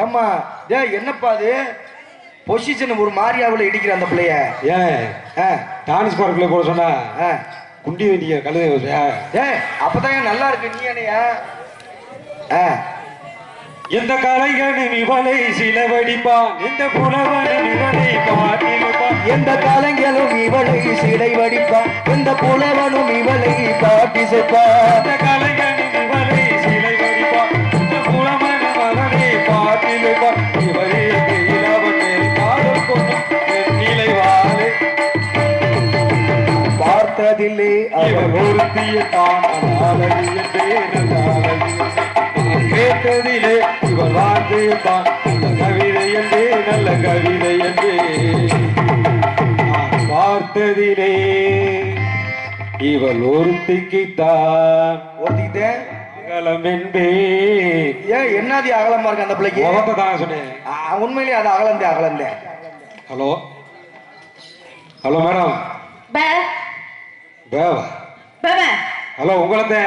ஏம்மா டேய் என்னப்பா அது பொசிஷன் ஒரு மாரியாவில் இடிக்கிற அந்த பிள்ளைய ஏன் டானிஸ் பார்க்கல போட சொன்னா குண்டி வேண்டிய கழுத அப்பதான் நல்லா இருக்கு நீ என்னையா எந்த கலைஞனும் இவளை சிலவடிப்பான் எந்த புலவனும் இவளை பாட்டிருப்பான் எந்த கலைஞனும் இவளை சிலை வடிப்பான் எந்த புலவனும் இவளை பாட்டி செப்பான் எந்த கலைஞனும் இவளை சிலை வடிப்பான் எந்த புலவனும் அவளை பாட்டிருப்பான் இவளே இளவனே காதல் கொண்டும் நிலை வாழே பார்த்ததில்லை அவள் ஒருத்தியத்தான் அழகி என்றே நல்ல கேட்டதிலே இவள் வாழ்ந்துதான் நல்ல கவிதை என்றே நல்ல கவிதை என்றே நான் பார்த்ததிலே இவள் ஒருத்திக்குத்தான் ஒருத்திக்கிட்டேன் அகலம் என்பே ஏன் என்னது அகலமா இருக்கு அந்த பிள்ளைக்கு முகத்தை தான் சொன்னேன் உண்மையிலேயே அது அகலந்தே ஹலோ ஹலோ மேடம் பேவா ஹலோ உங்களே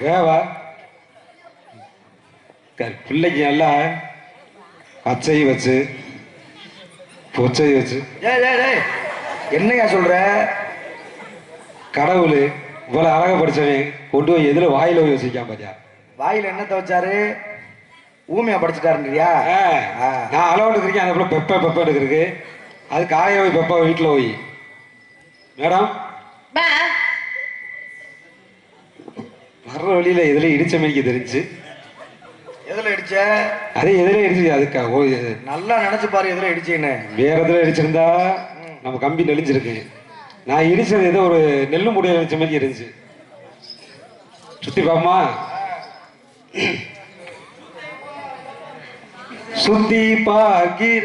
வேவா பிள்ளைக்கு நல்லா பச்சை வச்சு பொச்சை வச்சு என்னையா சொல்ற கடவுள் இவ்வளவு அழகா படிச்சவன் கொண்டு போய் எதுல வாயில போய் வச்சிருக்கான் பாத்தியா வாயில என்னத்த வச்சாரு ஊமையா படிச்சுட்டாருன்றியா நான் அளவுக்கு இருக்கேன் அந்த பிள்ளை பெப்ப இருக்கு அது காலையில போய் பெப்பா வீட்டுல போய் மேடம் வர்ற வழியில எதுல இடிச்ச மணிக்கு தெரிஞ்சு எதுல இடிச்ச அதே எதுல இடிச்சு அதுக்கா நல்லா நினைச்சு பாரு எதுல இடிச்சேன்னு வேற எதுல இடிச்சிருந்தா நம்ம கம்பி நெளிஞ்சிருக்கு நான் இடிச்சது ஏதோ ஒரு நெல்லு முடிய இடிச்ச மாதிரி இருந்துச்சு சுத்தி பாமா சுத்தி பார்க்கிற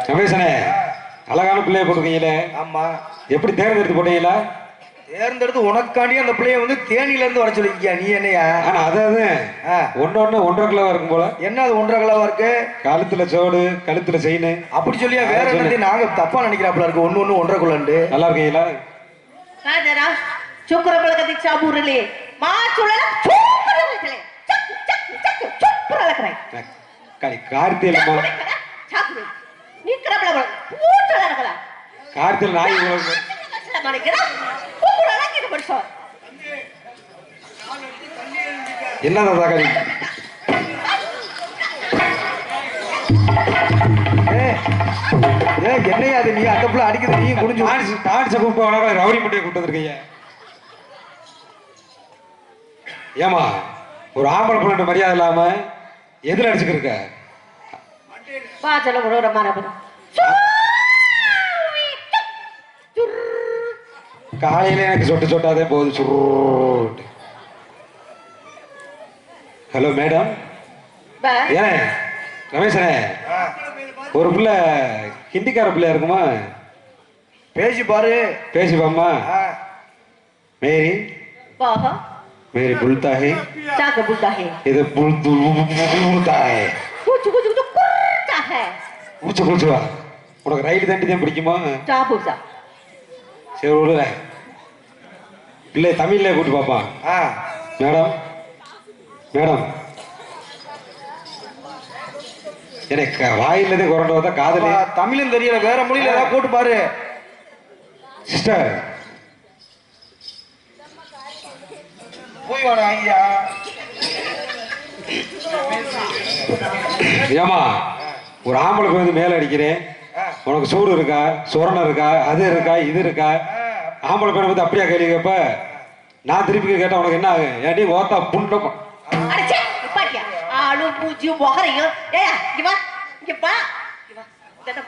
ரமேசனே அழகான பிள்ளைய போட்டிருக்கீங்களே ஆமா எப்படி தேர்ந்தெடுத்து போட்டீங்களா தேர்ந்தெடுத்து உனக்காண்டி அந்த பிள்ளைய வந்து தேனியில இருந்து வர சொல்லிருக்கியா நீ என்னையா ஆனா அதாவது ஒன்னொன்னு 1.5 கிலோவா இருக்கும் போல என்ன அது 1.5 கிலோவா இருக்கு கழுத்துல சோடு கழுத்துல செயின் அப்படி சொல்லியா வேற என்னத்தையும் நாங்க தப்பா நினைக்கிறாப்புல இருக்கு ஒன்னு 1.5 கிலோண்டு நல்லா இருக்கீங்களா शुक्र बळगती चाबूरले मा चुळला चुक्कर लागले चक चक चक चुक्कर लागले काली कार्तिल मा चाबूर नी करबला बळ पूटला लागला कार्तिल नाई बोल माने करा कुकुर लागले बडसो என்னடா காலி என்னையா அது நீ அந்த புள்ள அடிக்குது நீ குடிஞ்சு டான்ஸ் கூப்பிட்டு வர ரவுடி முட்டையை கூப்பிட்டு வந்திருக்கீங்க ஏமா ஒரு ஆம்பளை பொண்ணு மரியாதை இல்லாம எதுல அடிச்சுக்கிருக்க பாஜல ஒரு மரபு காலையில எனக்கு சொட்டு சொட்டாதே போகுது சுருட்டு ஹலோ மேடம் ஏன் ரமேஷனே ஒரு பிள்ளை ஹிந்திக்கார பிள்ளையா இருக்குமா பேசி பாரு பேசி பாம்மா மேரி பாபா मेरी बुलता है चाक बुलता है इधर बुलता है कुछ कुछ तो कुर्ता है कुछ कुछ வா உனக்கு ரைட் தண்டி தான் பிடிக்குமா चाबूसा சரி விடுற இல்லை தமிழ்ல கூட்டி பாப்பா மேடம் மேடம் எனக்கு வாயிலே கொரண்டை வந்தா காதலே தமிழும் தெரியல வேற மொழியில ஏதாவது போட்டு பாரு சிஸ்டர் போய் வாடா ஐயா ஏமா ஒரு ஆம்பளை வந்து மேல அடிக்கிறேன் உனக்கு சூடு இருக்கா சொரணம் இருக்கா அது இருக்கா இது இருக்கா ஆம்பளை பேரை வந்து அப்படியா கேள்வி கேப்ப நான் திருப்பி கேட்டா உனக்கு என்ன ஆகும் ஏன்டி ஓத்தா புண்டம் அடச்சே பாட்டியா ஆளு பூஜி மொகரையும் ஏய் இங்க பா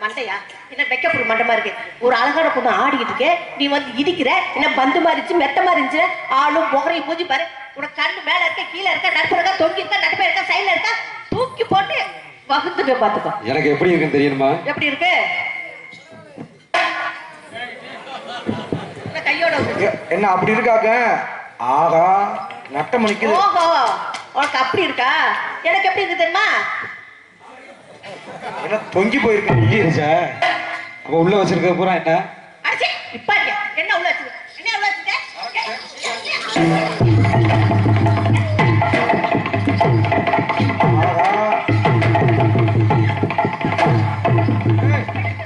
மண்டையா என்ன வெக்கப்புற மண்டமா இருக்கு ஒரு அழகான பொண்ணு ஆடிக்கிட்டு இருக்கே நீ வந்து இடிக்கிற என்ன பந்து மாறிச்சு மெத்த மாறிச்சு ஆளும் முகரையும் பூஜி பாரு உனக்கு கண்ணு மேல இருக்க கீழே இருக்க நடுப்புற இருக்கா தொங்கி இருக்கா நடுப்ப இருக்கா சைட்ல இருக்கா தூக்கி போட்டு வகுத்துட்டு பாத்துக்கோ எனக்கு எப்படி இருக்குன்னு தெரியுமா எப்படி இருக்கு கையோட என்ன அப்படி இருக்காக்க ஆகா நட்டம் நிக்குது ஓஹோ உனக்கு அப்படி இருக்கா எனக்கு எப்படி இருக்கு தெரியுமா என்ன தொங்கி போயிருக்கு அப்ப உள்ள வச்சிருக்க பூரா என்ன அடச்சே நிப்பாட்டியா என்ன உள்ள வச்சு என்ன உள்ள வச்சுட்ட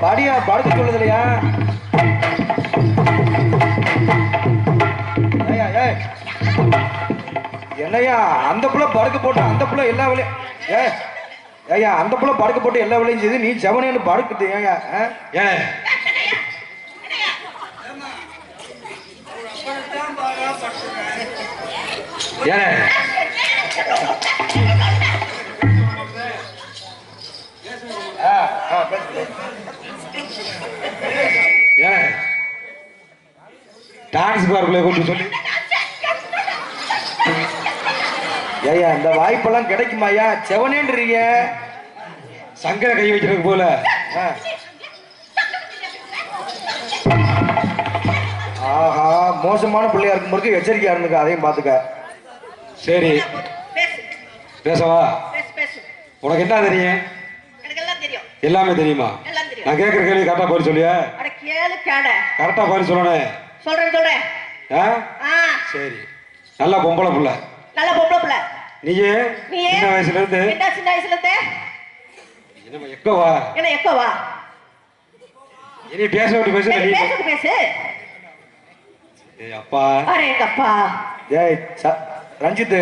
படியா படுக்க சொல்லுது இல்லையா என்னையா அந்த புள்ள படுக்க போட்டு அந்த புள்ள எல்லா வேலையும் ஏயா அந்த புள்ள படுக்க போட்டு எல்லா வேலையும் செய்து நீ செவனேன்னு படுக்குது ஏயா ஏன் ஏன் ஏன் டான்ஸ் பார்க்கல கொஞ்சம் சொல்லி ஏயா இந்த வாய்ப்பெல்லாம் கிடைக்குமாயா செவனேன்றீங்க சங்கர கை வைக்கிறதுக்கு போல ஆஹா மோசமான பிள்ளையா இருக்கும் போது எச்சரிக்கையா இருந்துக்க அதையும் பாத்துக்க சரி பேசவா உனக்கு என்ன தெரியும் எல்லாமே தெரியுமா நான் கேட்கிற கேள்வி கரெக்டா பதில் சொல்லியா கரெக்டா பதில் சொல்லணும் சரி நல்ல பொம்பளை புள்ள நீயே சின்ன வயசுல இருந்து எக்கவா இனி பேச விட்டு பேசு அப்பா ஏய் ரஞ்சித்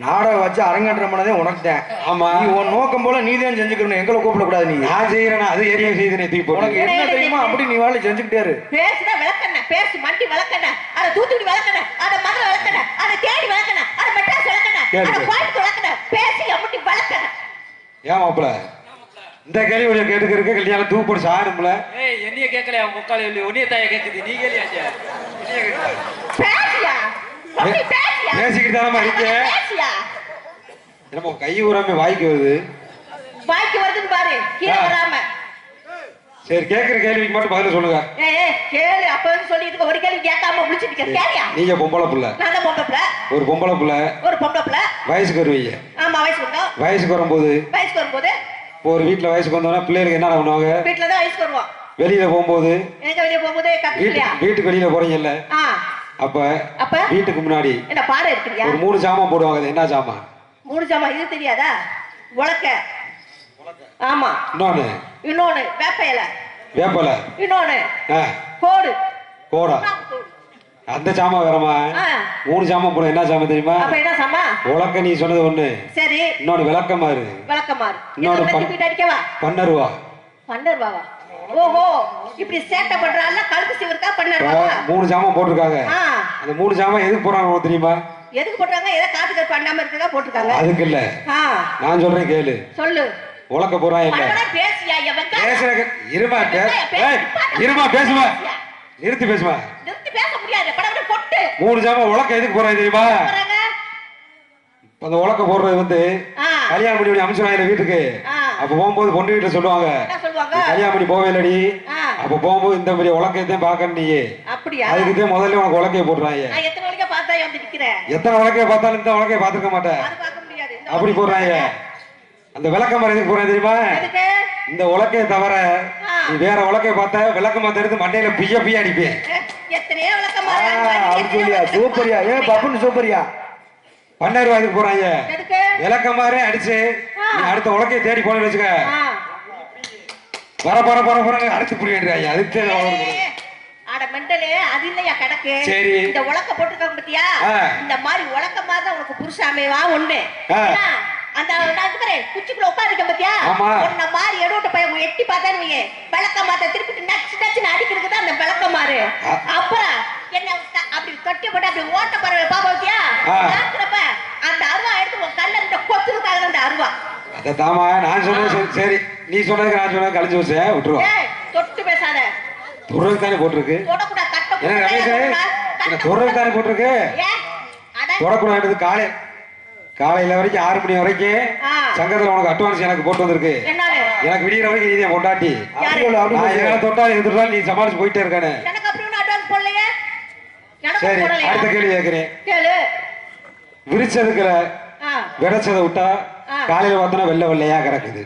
நாடகம் வச்சு அரங்கேற்றம் பண்ணதே உனக்கு தான். ஆமா நீ உன் நோக்கம் போல நீ தான் செஞ்சுக்கணும், எங்களை கூப்பிடக்கூடாது. நீ நான் செய்யறேன் அது ஏரியா செய்தேன் தூக்கி போட்டு உனக்கு என்ன தெரியுமா அப்படி நீ வாழை செஞ்சுக்கிட்டே இரு. பேசுனா விளக்கண்ண பேசு மண்டி விளக்கண்ண அதை தூத்துக்குடி விளக்கண்ண அதை மதுரை விளக்கண்ண அதை தேடி விளக்கண்ண அதை மெட்ராஸ் விளக்கண்ண அதை கோயம்புத்தூர் விளக்கண்ண பேசி அப்படி விளக்கண்ண. ஏன் மாப்பிள இந்த கேள்வி கேட்டுக்க கல்யாணம் தூக்கு போட்டு சாரும்ல. ஏய் என்னைய கேட்கல அவங்க முக்கால உன்னைய தாய கேக்குது நீ கேளியாச்சே பேசியா அப்படி பேசியா பேசிக்கிட்டு தானமா இருக்கே பேசியா நம்ம கை ஊராம வாய்க்கு வருது வாய்க்கு வருதுன்னு பாரு கீழே வராம. சரி கேக்குற கேள்விக்கு மட்டும் பதில் சொல்லுங்க. ஏய் கேளு அப்ப சொல்லிட்டு ஒரு கேள்வி கேட்காம முடிச்சிட்டு கேளியா. நீங்க பொம்பளை புள்ள நான் தான் பொம்பளை புள்ள. ஒரு பொம்பளை புள்ள வயசுக்கு வருவீங்க. ஆமா வயசுக்கு வரும்போது ஒரு வீட்டுல வயசுக்கு வந்தோம்னா பிள்ளைகளுக்கு என்ன பண்ணுவாங்க? வீட்டுல தான் வயசுக்கு வருவோம். வெளியில போகும்போது எங்க வெளிய போகும்போது கத்தியா வீட்டுக்கு வெளியில போறீங்கல்ல அப்ப வீட்டுக்கு முன்னாடி என்ன பாறை இருக்குறியா ஒரு 3 ஜாமான் போடுவாங்க. அது என்ன ஜாமான்? 3 ஜாமான் இது தெரியாதா? உலக்க. ஆமா இன்னொன்னு வேப்பையில இன்னொன்னு கோடா அந்த ஜாமான் வேறமா 3 ஜாமான் போடும். என்ன ஜாமான் தெரியுமா? அப்ப என்ன ஜாமா? உலக்க நீ சொன்னது ஒண்ணு. சரி இன்னொன்னு விளக்கமாறு இன்னொன்னு அடிக்கவா பன்னருவா ஓஹோ இப்படி சேட்டை பண்றால கழுத்து சிவருக்கா பண்ணருவா 3 ஜாமான் போட்டுருக்காங்க. அந்த 3 ஜாமான் எதுக்கு போறாங்க தெரியுமா? எதுக்கு போட்டாங்க? ஏதோ காத்துக்கு பண்ணாம இருக்கா போட்டுருக்காங்க. அதுக்கு இல்ல நான் சொல்றேன் கேளு. சொல்லு. உலக்க போறான் இல்ல பேசியா இருமா பேசுமா நிறுத்தி பேசுமா பேச முடியாது. படபட பொட்டு 3 ஜாமான் உலக்க எதுக்கு போறாங்க தெரியுமா? அந்த உலக்க போடுறது வந்து கல்யாணம் பண்ணி அமைச்சிருவாங்க வீட்டுக்கு. அப்ப போகும்போது பொண்ணு வீட்டுல சொல்லுவாங்க கல்யாணம் பண்ணி போவேலடி. அப்ப போகும்போது இந்த மாதிரி உலக்கையத்தையும் பாக்கணும். நீ அதுக்குதான் முதல்ல உனக்கு உலக்கைய போடுறாங்க. எத்தனை உலக்கைய பார்த்தாலும் இந்த உலக்கைய பாத்துக்க மாட்டேன் அப்படி போடுறாங்க. அந்த விளக்க மரம் எதுக்கு போறேன் தெரியுமா? இந்த உலக்கைய தவிர நீ வேற உலக்கைய பார்த்தா விளக்க மாத்த எடுத்து மண்டையில பிய்ய அடிப்பேன். சூப்பரியா ஏ பப்புன்னு சூப்பரியா பன்னருவா இதுக்கு போறாங்க. விளக்க மாதிரி அடிச்சு நீ அடுத்த உலக்கைய தேடி போன வச்சுக்க பர அடுத்து புரியாங்க. அதுக்கு சரி இந்த உலக்க போட்டுருக்காங்க பத்தியா இந்த மாதிரி உலக்க மாதிரி தான் உனக்கு புருஷாமேவா ஒண்ணு. அந்த குச்சிக்குள்ள உட்காந்துக்க பத்தியா உன்ன மாதிரி எடுவிட்ட பையன் எட்டி பார்த்தான்னு விளக்க மாத்த திருப்பி நச்சுன்னு அடிக்கிறதுக்கு தான் அந்த விளக்க மாறு. அப்புறம் என்ன அப்படி தொட்டி போட்டு அப்படி ஓட்ட பறவை பாப்பா பத்தியா அந்த அருவா எடுத்து உன் கண்ண கொத்துருக்காங்க. அந்த அருவா அதாமா நான் சொன்னேன். சரி நீ சொன்னதுக்கு நான் சொன்னது கழிச்சு வச்சு விட்டுருவா. தொட்டு பேசாத துறவுக்கு தானே போட்டிருக்கு. துறவுக்கு தானே போட்டிருக்கு. தொடக்கூடாது. காலையில வரைக்கும் 6 மணி வரைக்கும் சங்கத்துல உனக்கு அட்வான்ஸ் எனக்கு போட்டு வந்திருக்கு. எனக்கு விடியற வரைக்கும் நீ பொண்டாட்டி தொட்டாலும் எதிர்த்தாலும் நீ சமாளிச்சு போயிட்டே இருக்கானே. சரி அடுத்த கேள்வி கேட்கிறேன். விரிச்சதுக்குல விடைச்சதை விட்டா காலையில பார்த்தோன்னா வெள்ளையா கிடக்குது.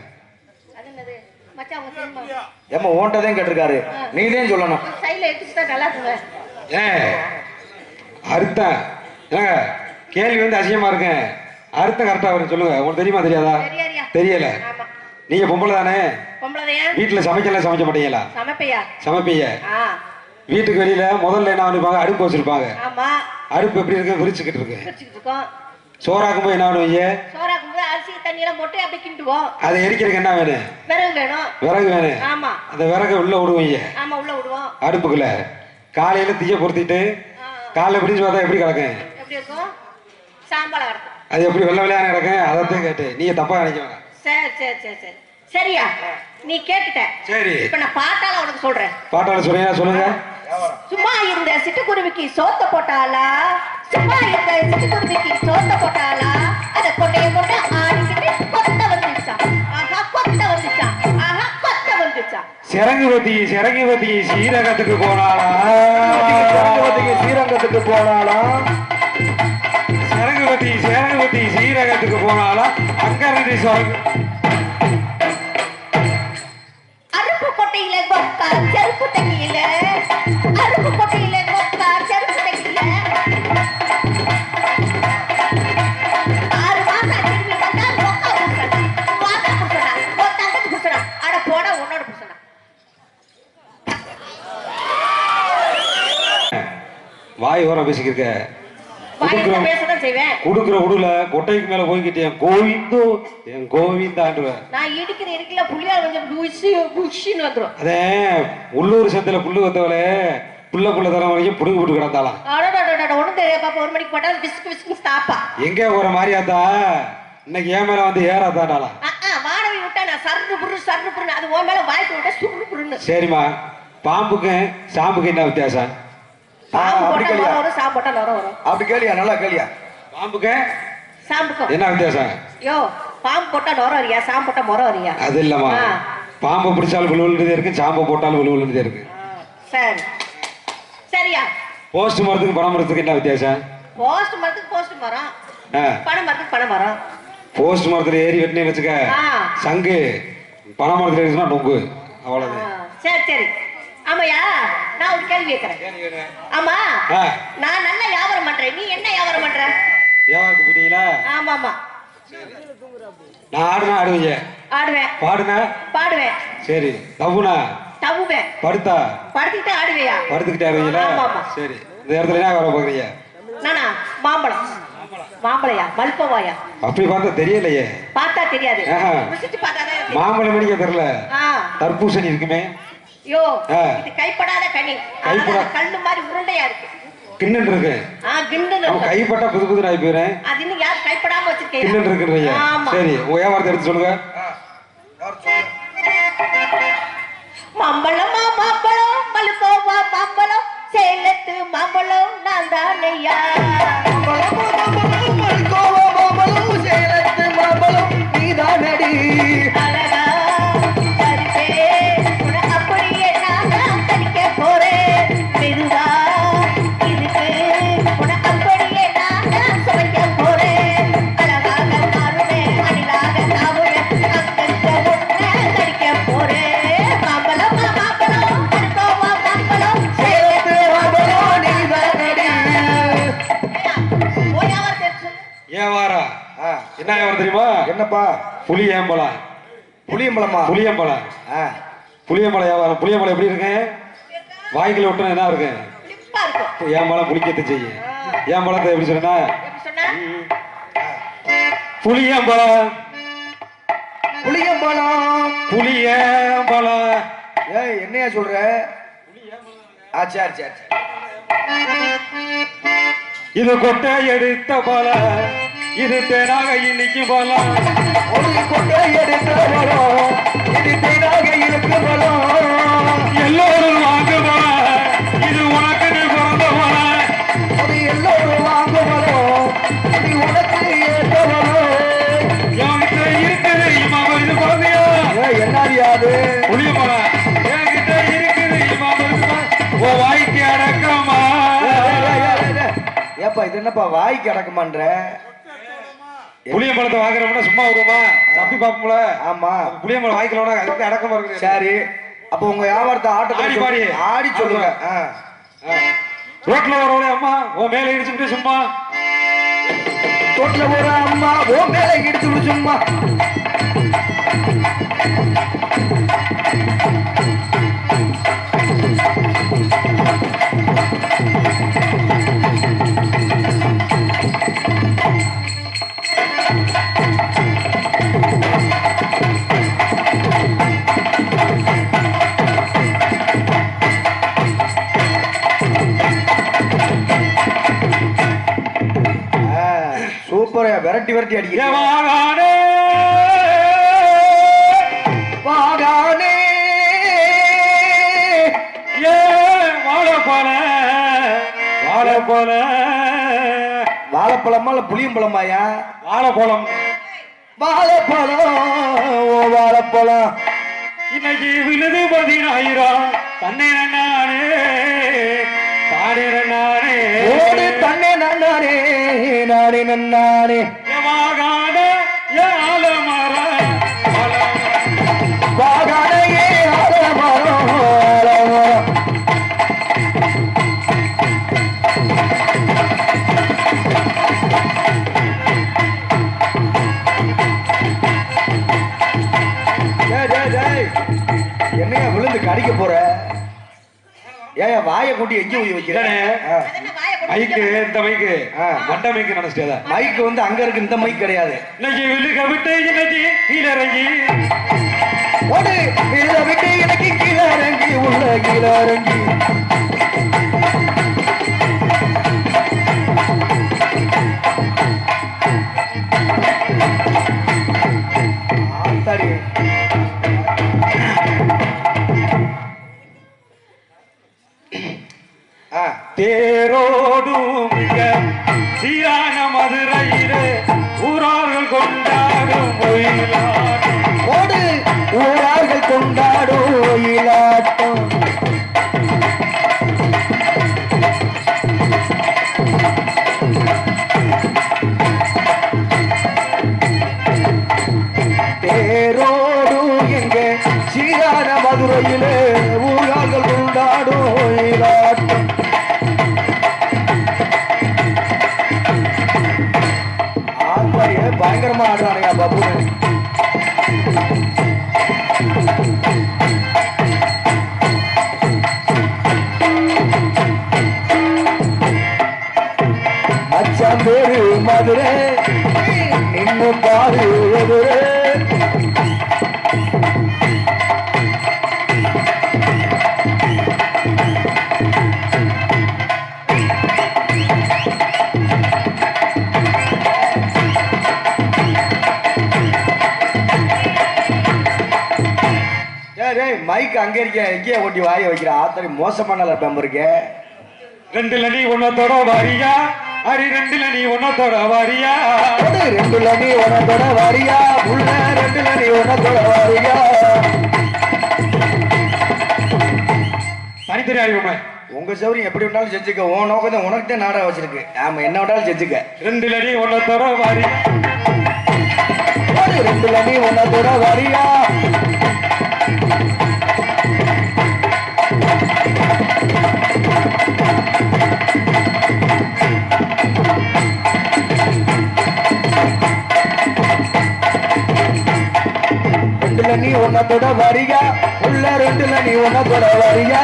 மச்சான் அவங்க தெரியுமா? ஏம்மா ஓன்ட்டதான் கேட்டிருக்காரு, நீதான் சொல்லணும். சைடுல எடுத்துட்டா நல்லா இருக்குங்க. அர்த்தம் ஏங்க கேள்வி வந்து அசிங்கமா இருக்கேன், அர்த்தம் கரெக்டா வரும் சொல்லுங்க. உங்களுக்கு தெரியுமா தெரியாதா? தெரியாதியா? தெரியல. ஆமா. நீங்க பொம்பளை தானே? பொம்பளையா? வீட்டுல சமைக்கலாம் சமைக்க மாட்டீங்களா? சமைப்பையா? சமைப்பீங்க. வீட்டுக்கு வெளியில முதல்ல என்ன பண்ணிருப்பாங்க, அடுப்பு வச்சிருப்பாங்க. ஆமா. அடுப்பு எப்படி இருக்கு, விரிச்சுக்கிட்டு இருக்கு. வச்சுக்கிட்டு இருக்கோம். சோறாக்கும் போது என்ன பண்ணுவீங்க? சோறாக்கும் போது அரிசி தண்ணி எல்லாம் போட்டு அப்படி கிண்டுவோம். அதை எரிக்கிறதுக்கு என்ன வேணும்? விறகு வேணும். விறகு வேணும். ஆமா. அந்த விறகு உள்ள விடுவீங்க. ஆமா, உள்ள விடுவோம். அடுப்புக்குள்ள காலையில தீய பொருத்திட்டு காலைல பிடிச்சு பார்த்தா எப்படி கிடக்கும்? எப்படி இருக்கும்? சாம்பலா கிடக்கும். அது எப்படி வெள்ளை வெள்ளையான கிடக்கும்? அதைத்தான் கேட்டு நீங்க தப்பா நினைக்க வேணாம். சரி சரி சரி சரி சரியா, நீ கேட்டுட்ட. சரி, இப்ப நான் பாட்டால உனக்கு சொல்றேன். பாட்டால சொல்றீங்க, சொல்லுங்க. சும்மா இருந்த சிட்டுக்குருவிக்கு சோத்த போட்டாளா, சும்மா இருந்த சிட்டுக்குருவிக்கு சோத்த போட்டாளா, அத கொட்டைய கொட்ட ஆடிக்கிட்டு கொத்த வந்துச்சான். ஆஹா கொத்த வந்துச்சான், ஆஹா கொத்த வந்துச்சான். சிறங்கு பத்தி சீரகத்துக்கு போனாளா, ஸ்ரீரங்கத்துக்கு போனாலா, சிறங்கு பத்தி சீரகத்துக்கு போனாலா, அங்க இருந்து அருப்பு கொட்டையில கொக்கா செருப்பு தண்ணியில, அருப்பு கொட்டையில கொக்கா செருப்பு தண்ணியில 6 மாசம் திரும்பி வந்தா கொக்கா புடிச்சா, வாக்கா புடிச்சா, தங்கச்சி புடிச்சா, அட போட உன்னோட புடிச்சா. வாய் ஓரம் பேசிக்கிருக்க. வாயில பேசதான் செய்வேன். குடுக்குற உடுல கொட்டைக்கு மேல போய்கிட்டு என் கோவிந்தாண்டுவேன். நான் இடிக்கல புள்ளியால் கொஞ்சம் புஷின்னு வந்துரும். அதே உள்ளூர் சந்தில புல்லு வந்தவளே புள்ள தரம் வரைக்கும் புடுங்கு போட்டு கிடந்தாலாம். ஒண்ணும் தெரியாது பாப்பா, 1 மணிக்கு போட்டா விஸ்கு ஸ்டாப்பா. எங்க ஒரு மாதிரியாத்தா இன்னைக்கு ஏன் மேல வந்து ஏறாத்தாண்டாலாம். வாடகை விட்டா நான் சர்ரு புருன்னு அது உன் மேல வாய்க்கு விட்டா சுரு புருன்னு. சரிம்மா, பாம்புக்கும் சாம்புக்கும் என்ன வித்தியாசம்? அப்படி கேளியா? சாம்பு போட்டா நுர வரும். அப்படி கேளியா, நல்லா கேளியா. பாம்புக்கு சாம்புக்கும் என்ன வித்தியாசம்? யோ, பாம்பு போட்டா நுர வரியா, சாம்பு போட்டா முறை வரியா? அது இல்லம்மா, பாம்பு பிடிச்சாலும் விழுவுழுதே இருக்கு, சாம்பு போட்டாலும் விழுவுழுதே இருக்கு. சரி சரியா. போஸ்ட் மரத்துக்கு பனை மரத்துக்கு என்ன வித்தியாசம்? போஸ்ட் மரத்துக்கு போஸ்ட் மரம், பனை மரத்துக்கு பனை மரம். போஸ்ட் மரத்துல ஏறி வெட்டினே வச்சுக்க சங்கு, பனை மரத்துல ஏறிச்சுன்னா நொங்கு, அவ்வளவுதான். சரி சரி. ஆமாயா, நான் ஒரு கேள்வி கேட்கிறேன். ஆமா, நான் நல்ல வியாபாரம் பண்றேன், நீ என்ன வியாபாரம் பண்ற? வியாபாரத்துக்கு போயிட்டீங்களா? ஆமா ஆமா. நான் ஆடுனா ஆடுவீங்க? ஆடுவேன். பாடுனா பாடுவேன். சரி, தவுனா தவுவேன். படுத்தா படுத்துக்கிட்டு ஆடுவியா? படுத்துக்கிட்டு ஆடுவீங்களா? சரி, இந்த இடத்துல என்ன வர போகிறீங்க? நானா மாம்பழம். மாம்பழையா மல்பவாயா? அப்படி பார்த்தா தெரியலையே. பார்த்தா தெரியாது, ஆஹா. ருசிச்சு பார்த்தாதான். மாம்பழம் மணிக்க தெரியல. தர்பூசணி இருக்குமே. யோ, இது கைப்படாத கனி, கல்லு மாதிரி உருண்டையா இருக்கு. கிண்ணன் இருக்கு. கிண்ணன் நம்ம கைப்பட்டா புது புது ஆகி போயிறேன். அது இன்னும் யார் கைப்படாம வச்சிருக்கீங்க? கிண்ணன் இருக்குன்றீங்க. சரி, வியாபாரத்தை எடுத்து சொல்லுங்க. மாம்பழம் மாம்பழம் மல்கோவா மாம்பழம் சேலத்து மாம்பழம் நான் தானையா. மல்கோவா மாம்பழம் சேலத்து மாம்பழம் நீதானடி. அழகா பரிசே உன அப்படியே நான் கடிக்க போறேன். மெதுவா இதுக்கு உன அப்படியே நான் சுவைக்க போறேன். அழகாக மாறுவேன், அணிலாக தாவுவேன், அங்கங்க உன்னை கடிக்க போறேன். மாம்பழம் மாம்பழம் மல்கோவா மாம்பழம் சேலத்து மாம்பழம் நீதானடி. வியாபாரம் என்ன வியாபாரம் தெரியுமா? என்னப்பா? புளியம்பழம். புளியம்பழமா? புளியம்பழம். புளியம்பழம் வியாபாரம். புளியம்பழம் எப்படி இருக்கு? வாய்க்குள்ள விட்டா என்ன இருக்கு? என் பழம் புளிக்கத்தை செய்யும். என் பழத்தை எப்படி சொன்னா? புளியம்பழம் புளியம்பழம் புளியம்பழம். ஏய், என்னையா சொல்ற? சரி சரி. இது கொட்டை எடுத்த பழம், இது தேனாக இன்னைக்கு பழம். ஒரு கொட்டை எடுத்த பழம், இது தேனாக இருக்கு பழம். எல்லோரும் வாங்க பழம், இது உனக்கு பிறந்த பழம். அது எல்லோரும் வாங்க பழம், இது உனக்கு ஏற்ற பழம். என்கிட்ட இருக்குது இமாம, இது குழந்தையா? என்னடியா அது? புளியம்பழம் என்கிட்ட இருக்குது இமாம, ஓ வாய்க்கு அடக்கமா. ஏப்பா, இது என்னப்பா வாய்க்கு அடக்கமான்ற? புளியம்பழத்தை வாங்குறோம்னா சும்மா வருமா தப்பி பார்ப்போம்ல. ஆமா புளியம்பழம் வாங்கிக்கலோனா அதுக்கு அடக்கமா இருக்கு. சரி அப்ப உங்க வியாபாரத்தை ஆடி பாடி. ஆடி சொல்லுங்க. ரோட்ல வரவளே அம்மா உன் மேல இடிச்சுட்டு சும்மா. ரோட்ல போற அம்மா ஓ மேல இடிச்சு சும்மா. சூப்பரா விரட்டி விரட்டி அடிக்கிறேன். வாகானே ஏ வாழைப்பழ வாழைப்பழ வாழைப்பழமா இல்ல புளியம்பழமாயா? வாழைப்பழம் வாழைப்பழம் ஓ வாழைப்பழம். இன்னைக்கு விழுது 10,000 தன்னை நானே பாடுற நானே ஓடு தன்னே நன்னானே நானே நன்னானே. வாகான ஆலமர வாகானையே ஆலமரம் ஆலமரம். என்னையா விழுந்து கடிக்க போற? ஏன் வாயை கூட்டி எங்க போய் வைக்கிறேன்? மைக்கு இந்த மைக்கு மண்ட மைக்கு நினைச்சிட்டா. மைக்கு வந்து அங்க இருக்கு, இந்த மைக் கிடையாது. இன்னைக்கு விழுக விட்டு இன்னைக்கு கீழே இறங்கி ஓடு விழுக விட்டு எனக்கு கீழே இறங்கி உள்ள கீழே இறங்கி. ஆத்தாடி தேரோடும் சீரான மதுரையிலே ஊரார்கள் கொண்டாடும் ஒயிலாட்டம். ஓடு ஊரார்கள் கொண்டாடும் ஒயிலாட்டம். தேரோடும் எங்க சீரான மதுரையிலே ஊரார்கள் கொண்டாடும் ஒயிலாட்டம். பயங்கரமா ஆடுறானையா பாபு. மச்சான் பேரு மதுரை நின்னு பாரு எதுரே. மைக் அங்க இருக்க எங்கேயே ஓட்டி வாய வைக்கிற ஆத்தரி மோசமான பெம்பு இருக்கு. 2ல நீ ஒன்னத்தோட வாரியா அடி 2ல நீ ஒன்னத்தோட வாரியா 2ல நீ ஒன்னத்தோட வாரியா உள்ள 2ல நீ ஒன்னத்தோட வாரியா. தனித்தனி அறிவுமே உங்க சௌரியம் எப்படி வேணாலும் செஞ்சுக்க. உன் நோக்கம் தான் உனக்கு தான் நாடகம் வச்சிருக்கு. ஆமா என்ன வேணாலும் செஞ்சுக்க. 2ல நீ ஒன்னத்தோட வாரியா 2ல நீ ஒன்னத்தோட வாரியா. நீ ஒன்னத்தோட வரியா உள்ள 2ல நீ ஒன்னத்தோட வரியா.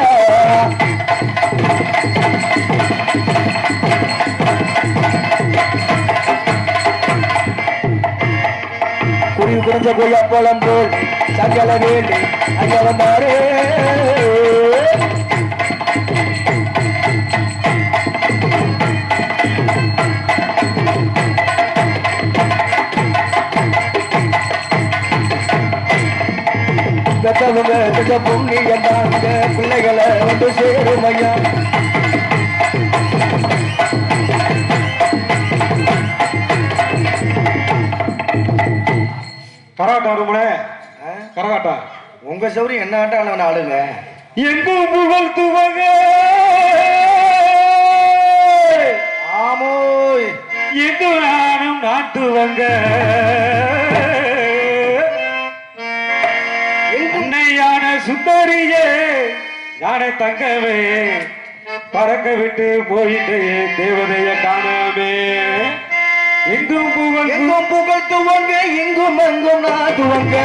குருவி குறைஞ்ச கொய்யா பழம் போல் சங்கல வேண்டி அங்க வந்தாரே. பெற்ற புண்ணியம் தாங்க பிள்ளைகளை வந்து சேருமையா. கரகாட்டம் வருமுனே கரகாட்டம். உங்க சௌரியம் என்ன ஆட்டம் ஆளுங்க. எங்கும் புகழ் துவங்க ஆமோ எங்கு நானும் நாட்டுவங்க அன்னையான சுந்தரியே யானை தங்கவே பறக்க விட்டு போயிட்டு தேவதைய காணாமே எங்கும் புகழ்த்துவங்க எங்கும் எங்கும் நாட்டுவங்க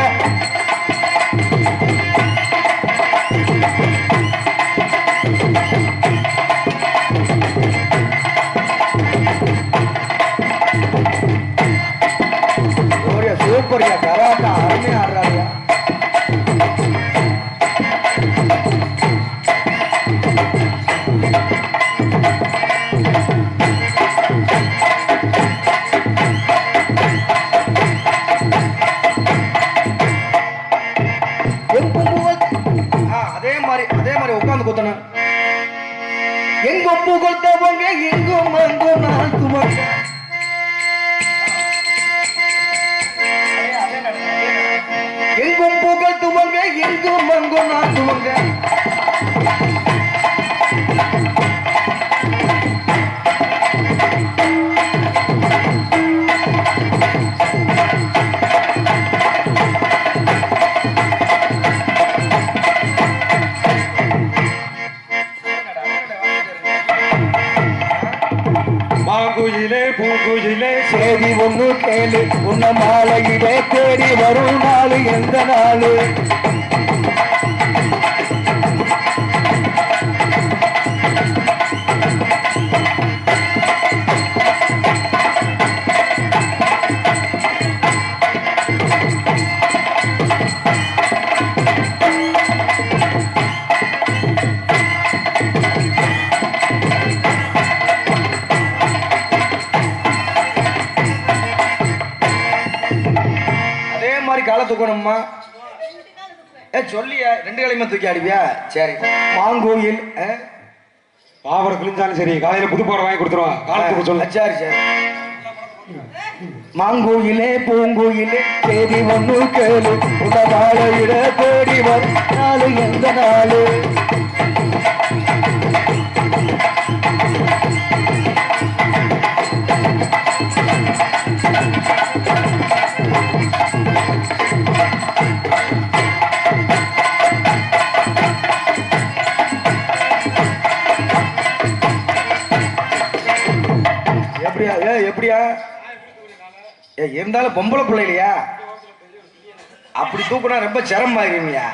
சூப்பர்யா கராட்டா அருமையா ஆடுறாருயா அதே மாதிரி உட்கார்ந்து குத்தணும் எங்கும் புகழ்த்தவங்க எங்கும் எங்கும் நாட்டுவங்க எங்கும் புகழ்த்துவங்க எங்கும் எங்கும் நாட்டுவங்க மாங்குயிலே பூங்குயிலே சேதி ஒண்ணு கேளு உன்ன மாலையிலே தேடி வரும் நாள் எந்த நாள் காலை தூக்கணுமா சொல்லியா 2 காலையுமே தூக்கி ஆடுவியா சரி மாங்கோயில் பாவரை கிழிஞ்சாலும் சரி காலையில புது பாடம் வாங்கி கொடுத்துருவான் காலத்துக்கு சொல்ல சரி சரி மாங்கோயிலே பூங்கோயிலே தேடி ஒண்ணு கேளு உணவாழையிட தேடி வரும் நாள் எந்த நாள் எப்படியா இருந்தாலும் பொம்பளை பிள்ளை இல்லையா அப்படி தூக்குனா ரொம்ப சிரமமா இருக்கீங்கயா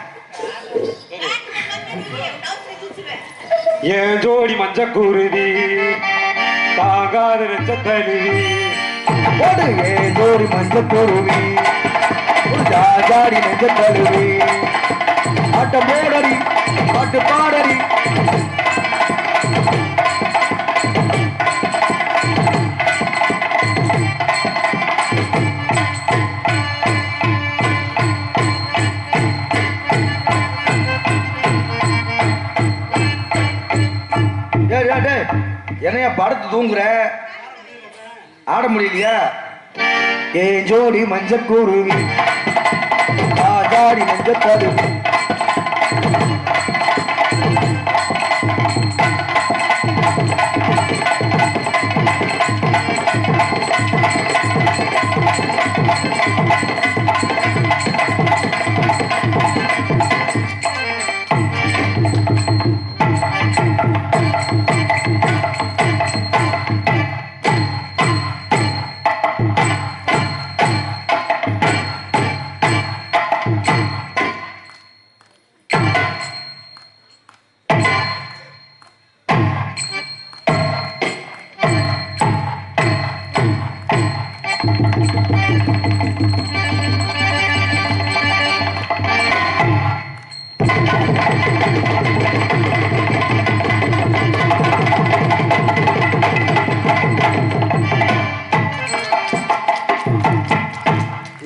ஏன் ஜோடி மஞ்ச குருதி தாங்காத நெஞ்ச தழுவி போடு ஏன் ஜோடி மஞ்ச குருவி தாங்காடி நெஞ்ச தழுவி ஆட்டம் போடடி பாட்டு பாடடி என்னையா படுத்து தூங்குற ஆட முடியலையா ஏன் ஜோடி மஞ்ச குருவி ஆடி மஞ்ச தருவி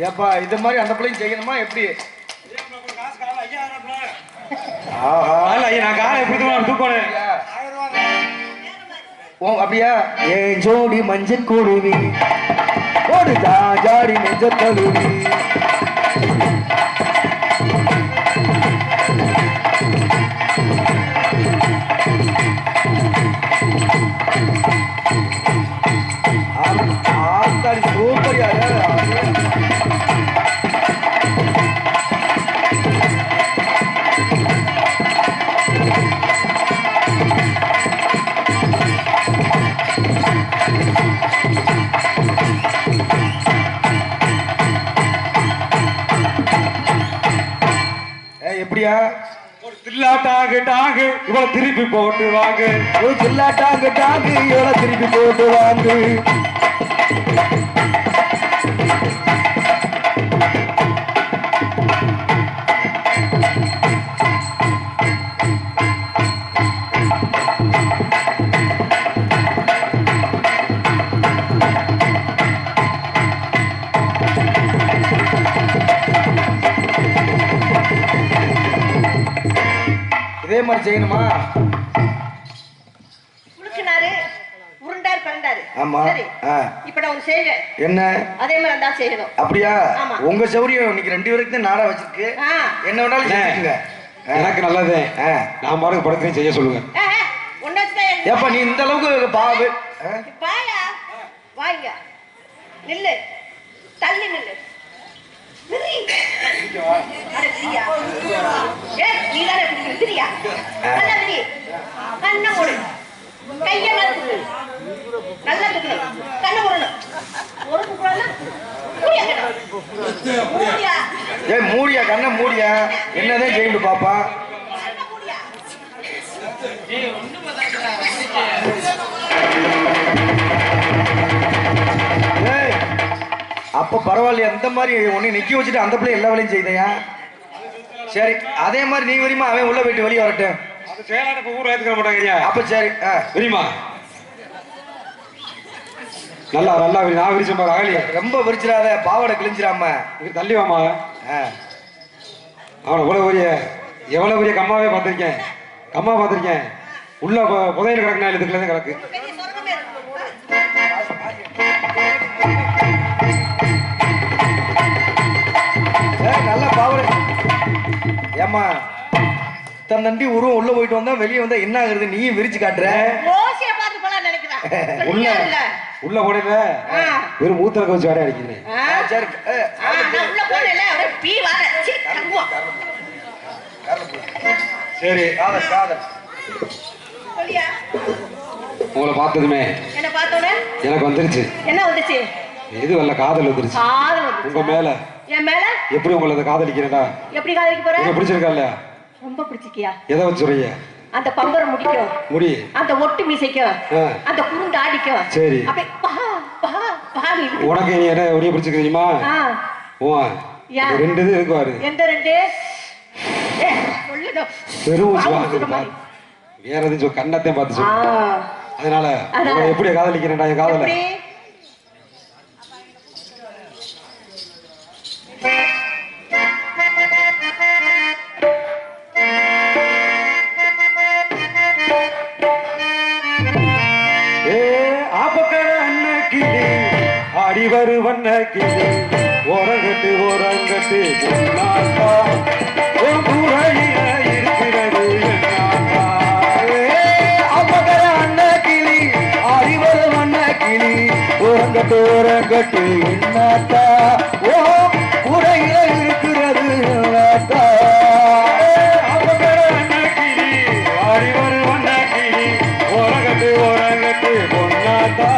ஏப்பா இது மாதிரி அந்த பிள்ளைங்க செய்யணுமா எப்படி நான் காலை எப்படி தூக்கணும் அப்படியா ஏன் ஜோடி மஞ்சள் குருவி ஒரு ஜாடி நெஞ்ச தழுவி ஆத்தாடி எப்படியா ஒரு தில்லாட்டாங்க டாங்கு இவ்வளவு திருப்பி போட்டு வாங்க. ஒரு சில்லாட்டாங்க டாங்கு எவ்வளவு திருப்பி போட்டு வாங்கு. இதே மாதிரி செய்யணுமா? உழுக்குனாரு, உருண்டாரு, பிறண்டாரு. ஆமா. சரி. இப்ப நான் ஒண்ணு செய்வேன். என்ன? அதே மாதிரி தான் செய்யணும். அப்படியா? ஆமா. உங்க சௌரியம் இன்னைக்கு 2 பேருக்கு தான் நாடா வச்சிருக்கு. என்ன வேணாலும் செஞ்சுக்குங்க. எனக்கு நல்லதே. நான் பாருங்க படுக்கிறேன் செய்ய சொல்லுங்க. ஏப்பா நீ இந்த அளவுக்கு பாவு பாயா வாங்க நில்லு, தள்ளி நில்லு. மூடியா கண்ண மூடியா என்னதான் செய்யணும் பாப்பா. அப்ப பரவாயில்லையா? அந்த மாதிரி உன்னை நிக்க வச்சுட்டு அந்த பிள்ளை எல்லா வேலையும் செய்தையா? சரி, அதே மாதிரி நீ வரிமா, அவன் உள்ள போயிட்டு வெளியே வரட்டும். அது செயலான ஊர் ஏத்துக்க மாட்டாங்க. அப்ப சரி தெரியுமா? நல்லா நல்லா நான் விரிச்ச பாரு அகலிய. ரொம்ப விரிச்சிடாத, பாவாடை கிழிஞ்சிடாம. தள்ளி வாமா. அவனை எவ்வளவு பெரிய கம்மாவே பார்த்திருக்கேன். கம்மா பார்த்திருக்கேன். உள்ள புதையில கிடக்குனா இதுக்குள்ளதான் கிடக்கு. நல்ல பாவடை. ஏமா தன்னண்டி உருவம் உள்ள போயிட்டு வந்தா வெளியே வந்தா என்ன ஆகுறது? நீயும் விரிச்சு காட்டுற. உள்ள போனேல வெறும் மூத்திர கவச்சு வேற அடிக்கிறேன். சரி உங்களை பார்த்ததுமே எனக்கு வந்துருச்சு. என்ன வந்துச்சு? எது வரல, காதல் வந்துருச்சு. உங்க மேல என் மேல எப்படி உங்களை காதலிக்கிறேன்டா? எப்படி காதலிக்க போற? உங்களுக்கு பிடிச்சிருக்கா இல்லையா? ரொம்ப பிடிச்சிக்கியா? எதை வச்சு சொல்றீங்க? அந்த பம்பரம் முடிக்கும், முடி அந்த ஒட்டு மீசைக்கும், அந்த குறுந்து ஆடிக்கும். சரி, அப்படியே பா பா பா. உனக்கு நீ என்ன ஒடிய பிடிச்சிக்கிறீமா? ரெண்டு இது இருக்கு பாரு. எந்த ரெண்டு? சொல்லுடா. பெரும் வேற எதுவும் கண்ணத்தையும் பார்த்து சொல்லு. அதனால எப்படி காதலிக்கிறேன்டா? என் காதல அடிவரு வண்ண கிளி ஓரங்கட்டு ஓரங்கட்டு பொன்னாட்டா ஒரு கூரையில இருக்கிறது அண்ண கிளி அடிவரு வண்ண கிளி ஓரங்கட்டு ஓரங்கட்டு என்னாட்டா ஓ கூரையில இருக்கிறது நாட்டா. அண்ண கிளி அடிவரு வண்ண கிளி ஓரங்கட்டு ஓரங்கட்டு பொன்னாட்டா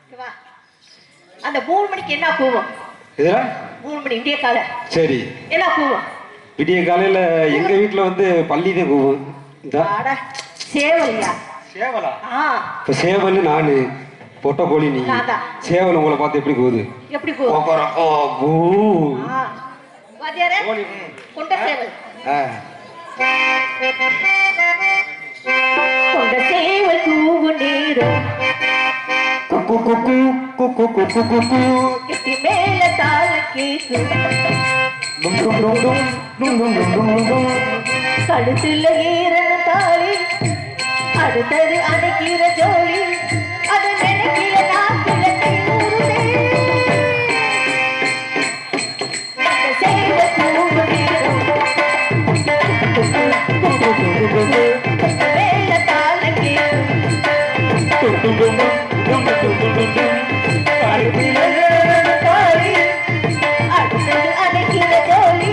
இங்க வா. அந்த 3 மணிக்கு என்ன போவோம்? இதுல 3 மணி விடிய காலை சரி என்ன போவோம்? விடிய காலையில எங்க வீட்டுல வந்து பள்ளிதான் கூவும். அட, சேவலியா? சேவலா? ஆ, இப்ப சேவல் நானு பொட்டை கோழி நீ. நான்தான். சேவல் உங்களை பார்த்து எப்படி போகுது? எப்படி போவோம்? கொக்கரக்கோ, பூ. ஆ, வாத்தியாரே, கொண்ட சேவல். கொண்ட சேவல் கூவு நேரம் குக்கு குக்கு குக்கு குக்கு குக்கு கிட்டி மேல தாள கேக்கு டும் டும் டும் டும் டும் டும் டும் டும் டும். கழுத்துல ஏறன தாலி அடுத்தது அணைக்கிற ஜோலி அது நினைக்கிற நாக்கில கையூறுதே. அந்த சேவல் கூவு நேரம் மேல தாள கேக்கு அடுத்தது அணைக்கிற ஜோலி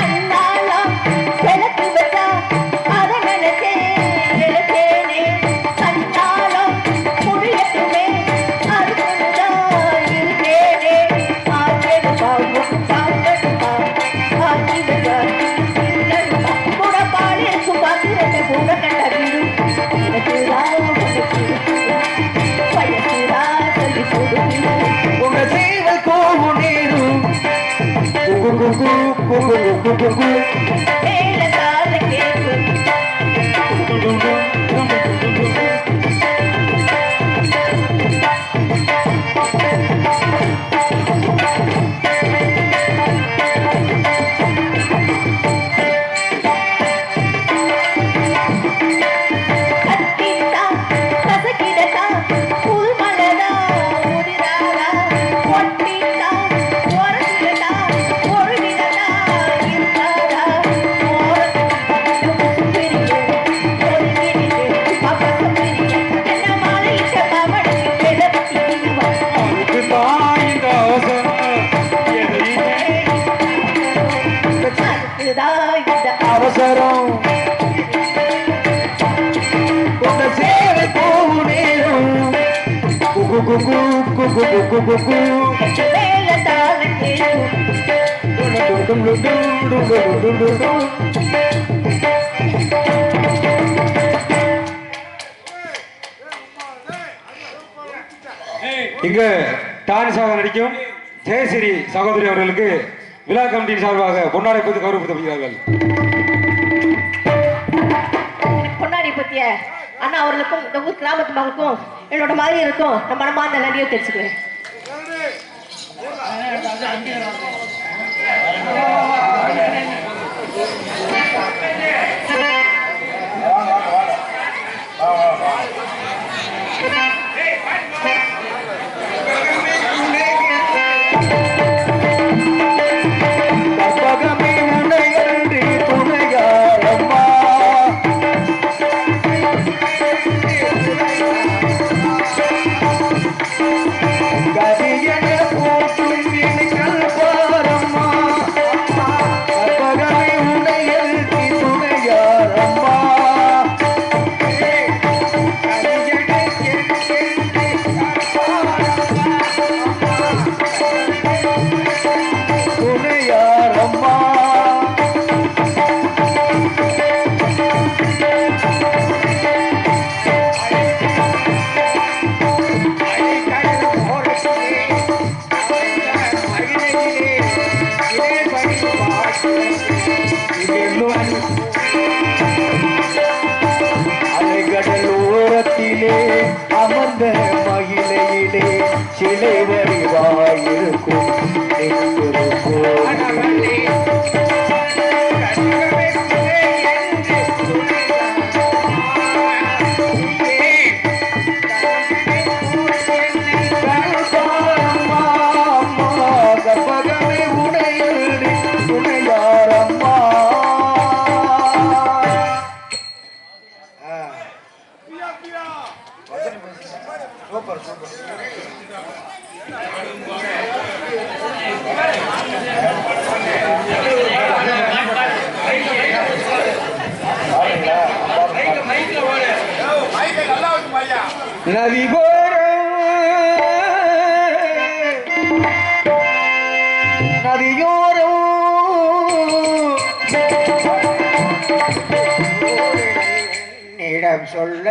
அண்ணாலாம் விளக்கு வச்சா அதை நினைச்சே நினைச்சேனே. அண்ணாலும் முடியட்டுமே அதுக்குதான் இருக்கேனே. ஆச்சேடுப்பா சாப்பிடுப்பா ஆச்சிடுப்பா சிங்கடுப்பா புடப்பாடு சுபாசிரத்தை கூட கண்ட வீடு எனக்குதா உனக்கு வயசுதா சொல்லி கொடுத்து உங்க சேவல் கோவு நேரும் குக்கு குக்கு குக்கு குக்கு குக்கு மேல தாள கேக்கு கத்திட்டா கசக்கிடட்டா புது மலரா உதிராரா ஒட்டிட்டா உரசிடட்டா ஒழுகிடட்டா இருக்காரா என்ன மாலையிட்ட பவனுக்கு கிளப்பி அதுக்கு தான் இந்த அவசரம். அதுக்குதான் இந்த அவசரம் உங்க சேவல் கோவு நேரும் குக்கு குக்கு குக்கு குக்கு குக்கு மேல தாள கேக்கு டும் டும் டும் டும் டும் டும் டும் டும். இங்க டானிஸாக நடிக்கும் ஜெயஸ்ரீ சகோதரி அவர்களுக்கு விழா கமிட்டியின் சார்பாக பொன்னாடை பற்றி கௌரவப்படுத்துகிறார்கள். பொன்னாடி பத்திய அண்ணா அவர்களுக்கும் இந்த ஊர் கிராமத்து மக்களுக்கும் என்னோட மாதிரி இருக்கும் நம்ம மனமார்ந்த நன்றியை தெரிஞ்சுக்கிறேன். கற்பகமே உன்னையன்றி துணையாரம்மா கரியன போற்றும் இனிக்கல் பாரம்மா கற்பகமே உன்னையன்றி துணையாரம்மா துணையாரம்மா அலைகடலோரத்திலே அமர்ந்த மகிழையிலே சிலை வடிவாயிருக்கும் நெற்றொரு கோவிலே. கருப்பாரம்மா, அம்மா, கற்பகமே உடையருளி துணையாரம்மா. சூப்பர் நதியோரம் சொல்ல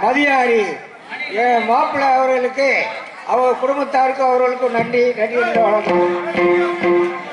மதியாரி என் மாப்பிள்ளை அவர்களுக்கு அவர் குடும்பத்தாருக்கும் அவர்களுக்கும் நன்றி நன்றி என்று வழங்கும்.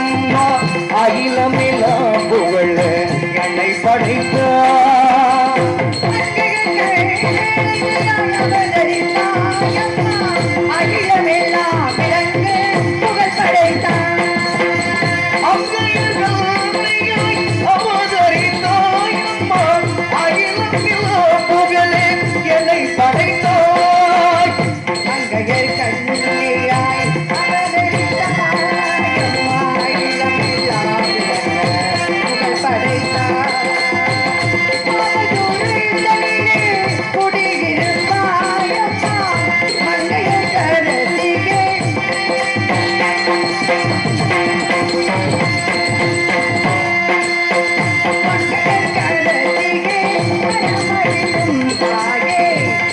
அம்மா அகிலமெல்லாம் புகழ என்னை படைத்தார். அகிலமெல்லாம் விளங்கு புகழ் படைத்தார். அவதரித்தாய் அம்மா அகிலமெல்லாம் புகழ என்னை படைத்தாய். மங்கையர் கண்ணியாய் அவதரித்தாய் அம்மா அகிலமெல்லாம் விளங்கு புகழ் படைத்தார். குடியிருப்பாய் அம்மா மங்கையர் கரசிகே. மங்கையர் கரசிகே மனமளிக்கும் தாயே.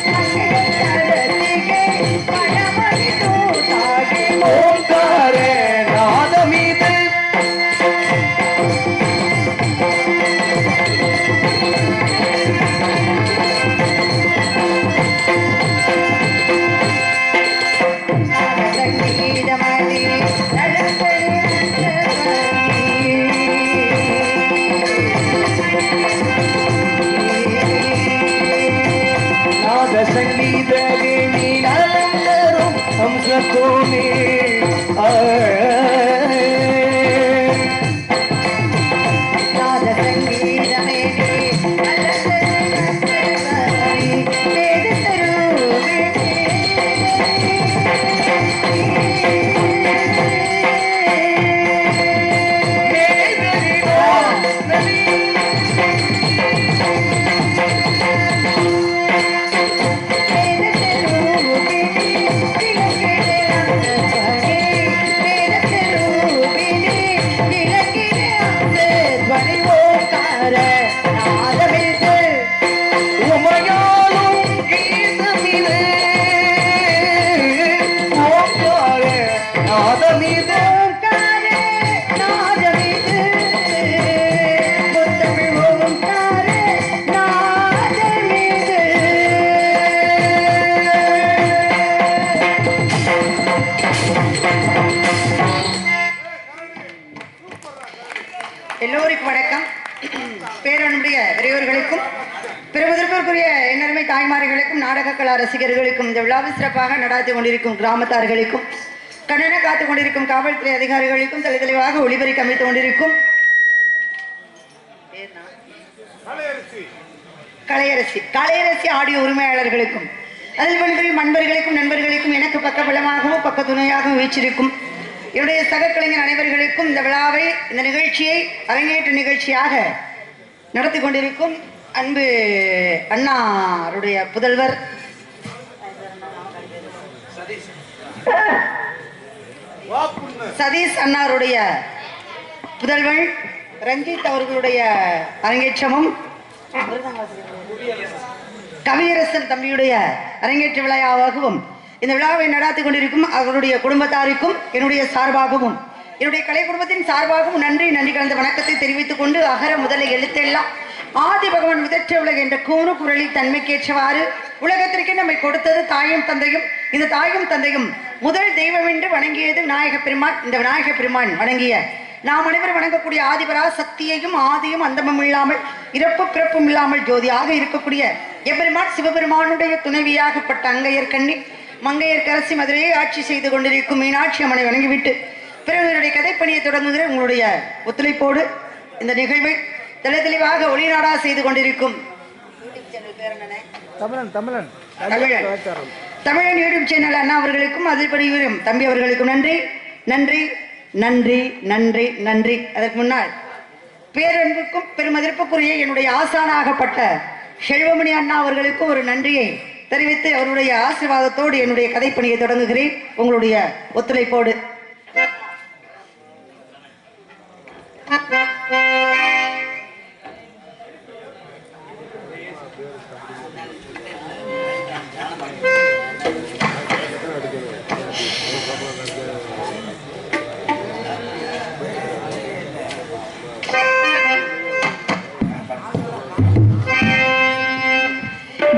மங்கையர் கரசிகே மனமளிக்கும் தாயே. ஓங்கார நாதமிது சங்கீதமணி நாத சங்கீத வேணி நலம் தரும் அம்சத்தோனே நாத சங்கீதமே உமையாலும் கீதமிது ஓங்கார நாதமிது எல்லோருக்கும் வணக்கம். பேரனுடைய பெரியோர்களுக்கும் பெருமதிப்பிற்குரிய என்னருமை தாய்மார்களுக்கும் நாடக கலா ரசிகர்களுக்கும் இந்த விழாவை சிறப்பாக நடாத்தி கொண்டிருக்கும் கிராமத்தார்களுக்கும் கண்ணனை காத்துக் கொண்டிருக்கும் காவல்துறை அதிகாரிகளுக்கும் தெளிவாக ஒளிபரிக்க அமைத்துக் கொண்டிருக்கும் கலையரசி ஆடியோ உரிமையாளர்களுக்கும் அதில் பணிபுரியும் அன்பர்களுக்கும் நண்பர்களுக்கும் எனக்கு பக்கபலமாகவும் பக்க துணையாகவும் வீச்சிருக்கும் என்னுடைய சக கலைஞர் அனைவர்களுக்கும் இந்த விழாவை இந்த நிகழ்ச்சியை அரங்கேற்ற நிகழ்ச்சியாக நடத்தி கொண்டிருக்கும் அன்பு அண்ணாருடைய புதல்வர் சதீஷ் அண்ணாருடைய புதல்வன் ரஞ்சித் அவர்களுடைய அரங்கேற்றமும் கவியரசன் தம்பியுடைய அரங்கேற்ற விழாவாகவும் இந்த விழாவை நடாத்தி கொண்டிருக்கும் அவருடைய குடும்பத்தாருக்கும் என்னுடைய சார்பாகவும் என்னுடைய கலை குடும்பத்தின் சார்பாகவும் நன்றி கலந்த வணக்கத்தை தெரிவித்துக் கொண்டு அகர முதல எழுத்தெல்லாம் ஆதி பகவான் விதற்ற உலக என்ற கூறு குரலில் தன்மைக்கேற்றவாறு உலகத்திற்கு நம்மை கொடுத்தது தாயும் தந்தையும். இந்த தாயும் தந்தையும் முதல் தெய்வம் என்று வணங்கியது விநாயக பெருமான். இந்த விநாயக பெருமான் வணங்கிய நாம் அனைவரும் வணங்கக்கூடிய ஆதிபரா சக்தியையும் ஆதியும் அந்தமும் இல்லாமல் இறப்பு பிறப்பும் இல்லாமல் ஜோதியாக இருக்கக்கூடிய எம்பெருமான் சிவபெருமானுடைய துணைவியாகப்பட்ட அங்கையர் கண்ணி மங்கையர் கரசி மதுரையை ஆட்சி செய்து கொண்டிருக்கும் மீனாட்சி அம்மனை வணங்கிவிட்டு பிறகு கதைப்பணியை தொடங்குகிற உங்களுடைய ஒத்துழைப்போடு இந்த நிகழ்வை தெளிவாக ஒளிநாடா செய்து கொண்டிருக்கும் தமிழன் யூடியூப் சேனல் அண்ணா அவர்களுக்கும் அதில் பணிபுரியும் தம்பி அவர்களுக்கும் நன்றி நன்றி நன்றி நன்றி நன்றி. அதற்கு முன்னால் பேரன்புக்கும் பெருமதிப்புக்குரிய என்னுடைய ஆசானாகப்பட்ட செல்வமணி அண்ணா அவர்களுக்கும் ஒரு நன்றியை தெரிவித்து அவருடைய ஆசீர்வாதத்தோடு என்னுடைய கதைப்பணியை தொடங்குகிறேன் உங்களுடைய ஒத்துழைப்போடு.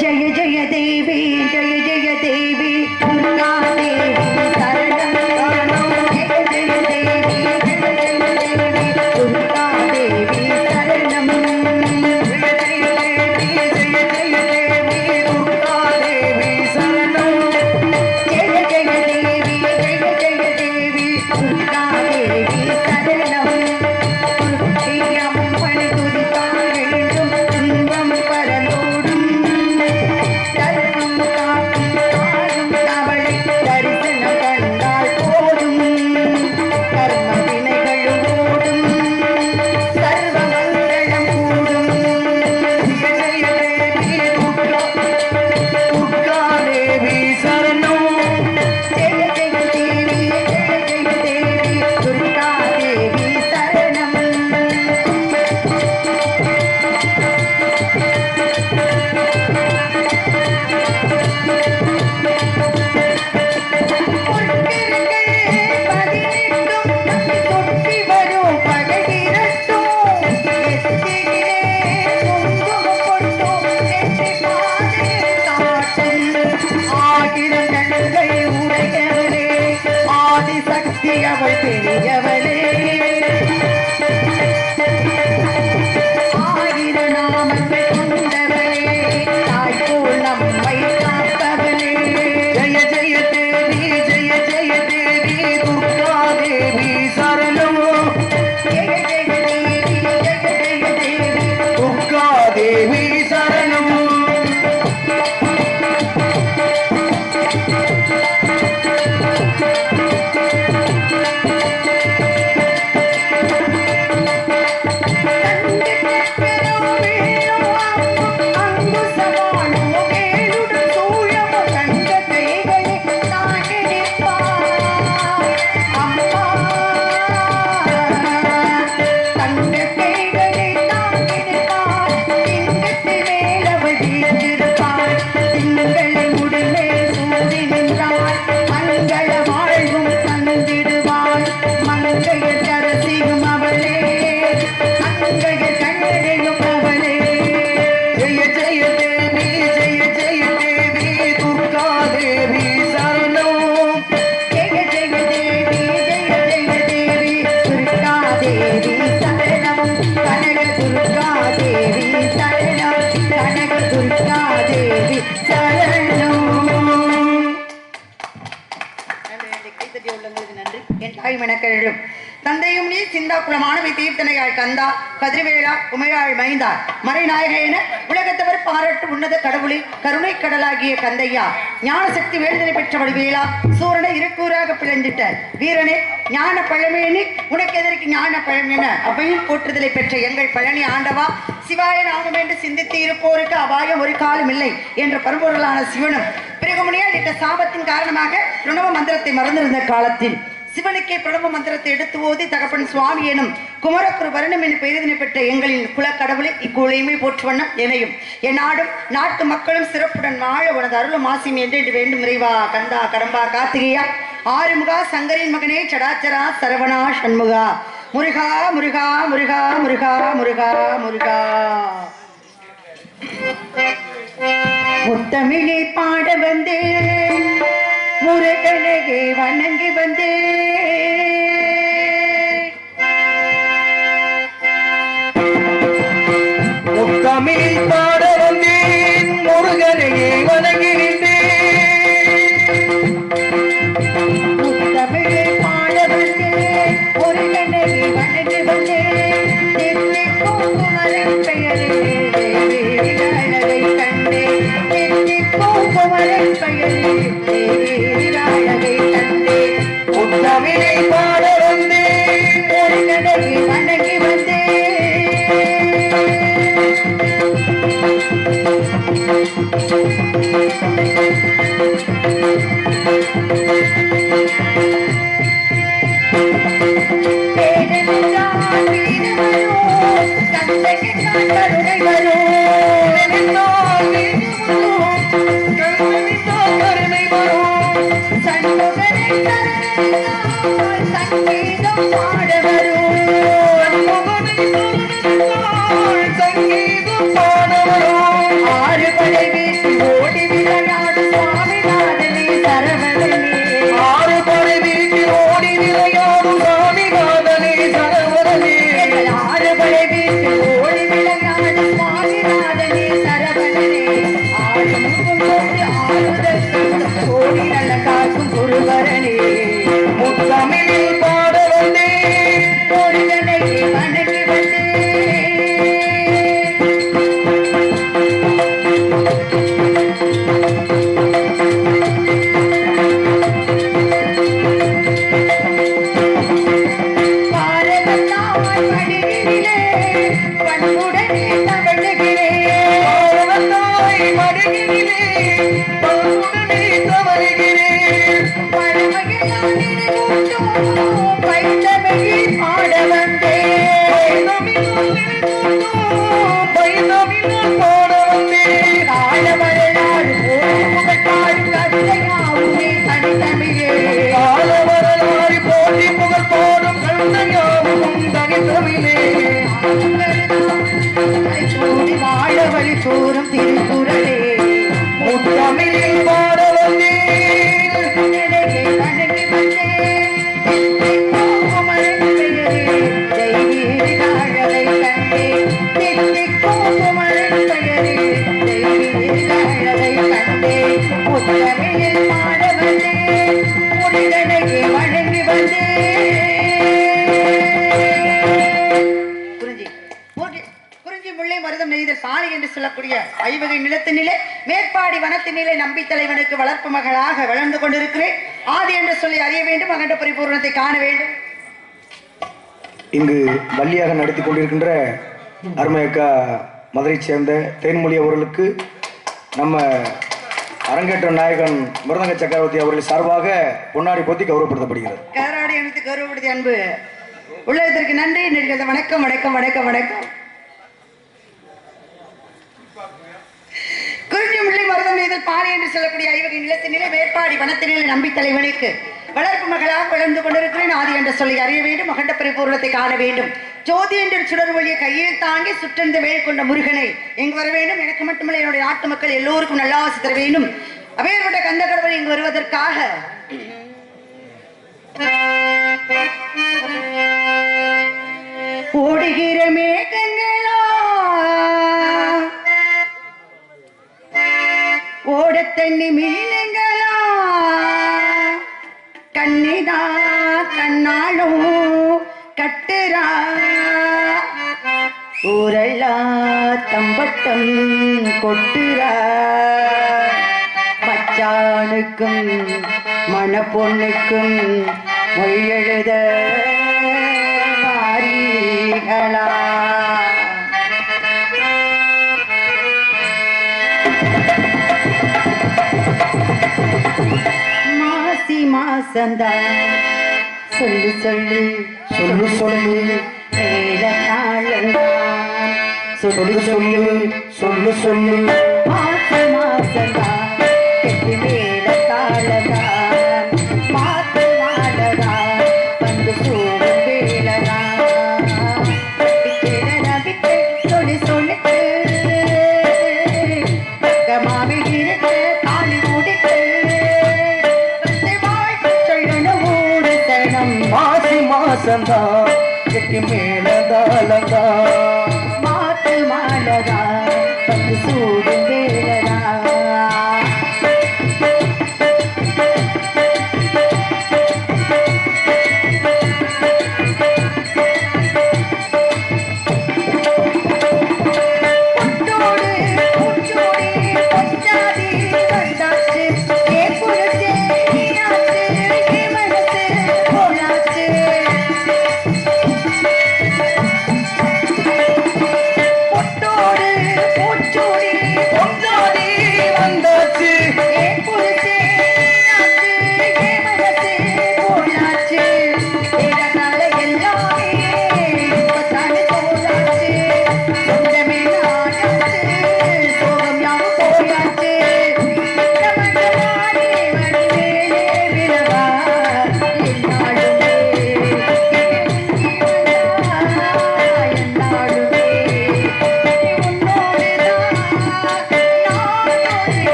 जय जय देवी जय जय देवी दुर्गा देवी शरणं शरणं जय जय देवी जय जय பெரியவளே ஆயிரம் நாமங்கள் கொண்டவளே தாய் போல் நம்மை காப்பவளே ஜெய ஜெய தேவி ஜெய ஜெய தேவி துர்கா தேவி சரணம் ஜெய ஜெய தேவி ஜெய ஜெய தேவி துர்கா தேவி சரணம் ஜெய ஜெய தேவி ஜெய ஜெய தேவி துர்கா தேவி சரணம் ஜெய ஜெய தேவி ஜெய ஜெய தேவி துர்கா தேவி சரணம் கனக துர்கா தேவி சரணம் கனக துர்கா தேவி சரணம் கைத்தட்டி உள்ளவங்களுக்கு நன்றி. என் தாய் மணக்கழும் தந்தையும் நீ சிந்தாக்குள மாணவி தீர்த்தனையாள் கந்தா கதிர்வேளா உமையாள் மைந்தா மறைநாயக என உலகத்தவர் பாராட்டு உன்னத கடவுளே கருணை கடலாகிய கந்தையா ஞானசக்தி வேந்தனை பெற்ற வடிவேலா சூரனை இருக்கூறாக பிளந்திட்ட வீரனே ஞான பழமேனி உனக்கு எதற்கு ஞான பழம் என அவையும் போற்றுதலை பெற்ற எங்கள் பழனி ஆண்டவா சிவாய நாமம் என்று சிந்தித்து இருப்போருக்கு அபாயம் ஒரு காலம் இல்லை என்ற பரம்பொருளான சிவனும் பிறகுமுனியால் இட்ட சாபத்தின் காரணமாக பிரணவ மந்திரத்தை மறந்திருந்த காலத்தில் சிவனுக்கே பிரணவ மந்திரத்தை எடுத்து ஓதி தகப்பன் சுவாமி எனும் குமரக்குரு வருணம் என பெயரினை பெற்ற எங்களின் குலக்கடவுளை இக்குலையுமே போற்றுவண்ணம் எனையும் என் நாடும் நாட்டு மக்களும் சிறப்புடன் வாழ உனது அருளும் ஆசியும் என்று வேண்டும் இறைவா கந்தா கடம்பா கார்த்திகையா ஆறுமுகா சங்கரின் மகனே சடாச்சரா சரவணா சண்முகா முருகா முருகா முருகா முருகா முருகா முருகா முத்தமிழை பாட வந்தேன் முருகனகே வணங்கி வந்தேன் முத்தமிழில் பாட வந்தேன் முருகனையே வணங்குகின்றேன் முத்தமிழை பாட வந்தேன் முருகனகே வணங்கி வந்தேன் தித்திக்கும் குமரன் பெயரில் அழகை கண்டேன் தித்திக்கும் குமரன் பெயரில் அழகை கண்டேன் முத்தமிழை பாட வந்தேன் முருகனகே வணங்கி வந்தேன் பேரென்றால் வீடு வரும் கந்தையென்றால் கருணை வரும் நின்றால் வீடு வரும், கருணை நின்றால் கருணை வரும். சண்முகனை சரணடைந்தால் சங்கீதம் பாட வரும் சண்முகனை சரணடைந்தால் சங்கீதம் பாட வரும். ஆறு படை வீசி ஓடி விளையாடு சுவாமிநாதனே சரவணனே ஆறு படை வீசி ஓடி விளையாடும் சாமிநாதனே சரவணனே. எங்கள் ஆறு படை வீசி ஓடி விளையாடு சுவாமிநாதனே சரவணனே ஆறு முகம் கொண்டு ஆறுதல் தந்து ஓடி நல்ல காக்கும் குருவரனே முத்தமிழில் பாட வந்தேன் முருகனை வணங்கி வந்தேன் பாரதத்தாய் மடியிலே பண்புடனே தவழுகிறேன் பாரதத்தாய் மடியினிலே பல்குடனே தவழுகிறேன். பழமையெல்லாம் நினைவூட்டும் பைந்தமிழில் பாட வந்தேன் பைந்தமிழால் நினைவூட்டும் பைந்தமிழால் பாட வந்தேன். கால வரலாறு ஓடி புகழ் பாடும் கதையாவுமே தனித்தமிழே கால வரலாறு போற்றி புகழ் பாடும் கண்ணையாவும் தனித்தமிழே. சொல்லக்கூடிய ஐவகை நிலத்தினிலே மேற்பாடி வனத்தினிலே நம்பி தலைவனுக்கு வளர்ப்பு மகளாக வளர்ந்து கொண்டிருக்கிறேன். ஆதி என்று சொல்லி அறிய வேண்டும், அகண்ட பரிபூர்ணத்தை காண வேண்டும். இங்கு வள்ளியாக நடத்தி கொண்டிருக்கின்ற அருமையக்கா மதுரை சேர்ந்த தேன்மொழி அவர்களுக்கு நம்ம அரங்கேற்ற நாயகன் மிருதங்க சக்கரவர்த்தி அவர்கள் சார்பாக பொன்னாடி போத்தி கௌரவப்படுத்தப்படுகிறது. கராடி அமைத்து கௌரவப்படுத்தி அன்பு உள்ளதற்கு நன்றி. வணக்கம் வணக்கம் வணக்கம் வணக்கம். குறிஞ்சி முல்லை மருதம் இதில் பாறை என்று சொல்லக்கூடிய ஐவகை நிலத்தினிலே மேற்பாடி வனத்தினிலே நம்பி தலைவனுக்கு வளர்ப்பு மகளாக வளர்ந்து கொண்டிருக்கிறேன். ஆதி என்று சொல்லி அறிய வேண்டும், அகண்ட பரிபூர்ணத்தை காண வேண்டும். ஜோதி என்ற சுடர் ஒளியை கையில் தாங்கி சுற்றறிந்த வேல் கொண்ட முருகனை எங்கு வர வேண்டும். எனக்கு மட்டுமல்ல, என்னுடைய நாட்டு மக்கள் எல்லோருக்கும் நல்ல ஆசி தர வேண்டும். அவையற்பட்ட கந்த கடவுள் இங்கு வருவதற்காக ஓடுகிற மேகங்களா ஓட தண்ணி மீனுங்களா கண்ணிதா கண்ணாலும் கட்டுரா ஊரல்லா தம்பட்டம் கொட்டுரா மச்சானுக்கும் மணப்பொண்ணுக்கும் மொழி எழுத வாரீகளா. மாசி மாசந்தா சொல்லு சொல்லு சொல்லு சொல்லு மேல தாளந்தான் சொல்லு சொல்லு சொல்லு சொல்லு மாசி மாசந்தா கெட்டி மேல தாளந்தான் மாத்து மாடதா வந்து சூடும் வேலனா விட்டு சொல்லி சொல்லிட்டு மாமி இருக்கு தாலி முடித்து மாசி மாசந்தா கெட்டி மேலதாளந்தா மாத்து மாலதா வந்து சூடும் வேலனா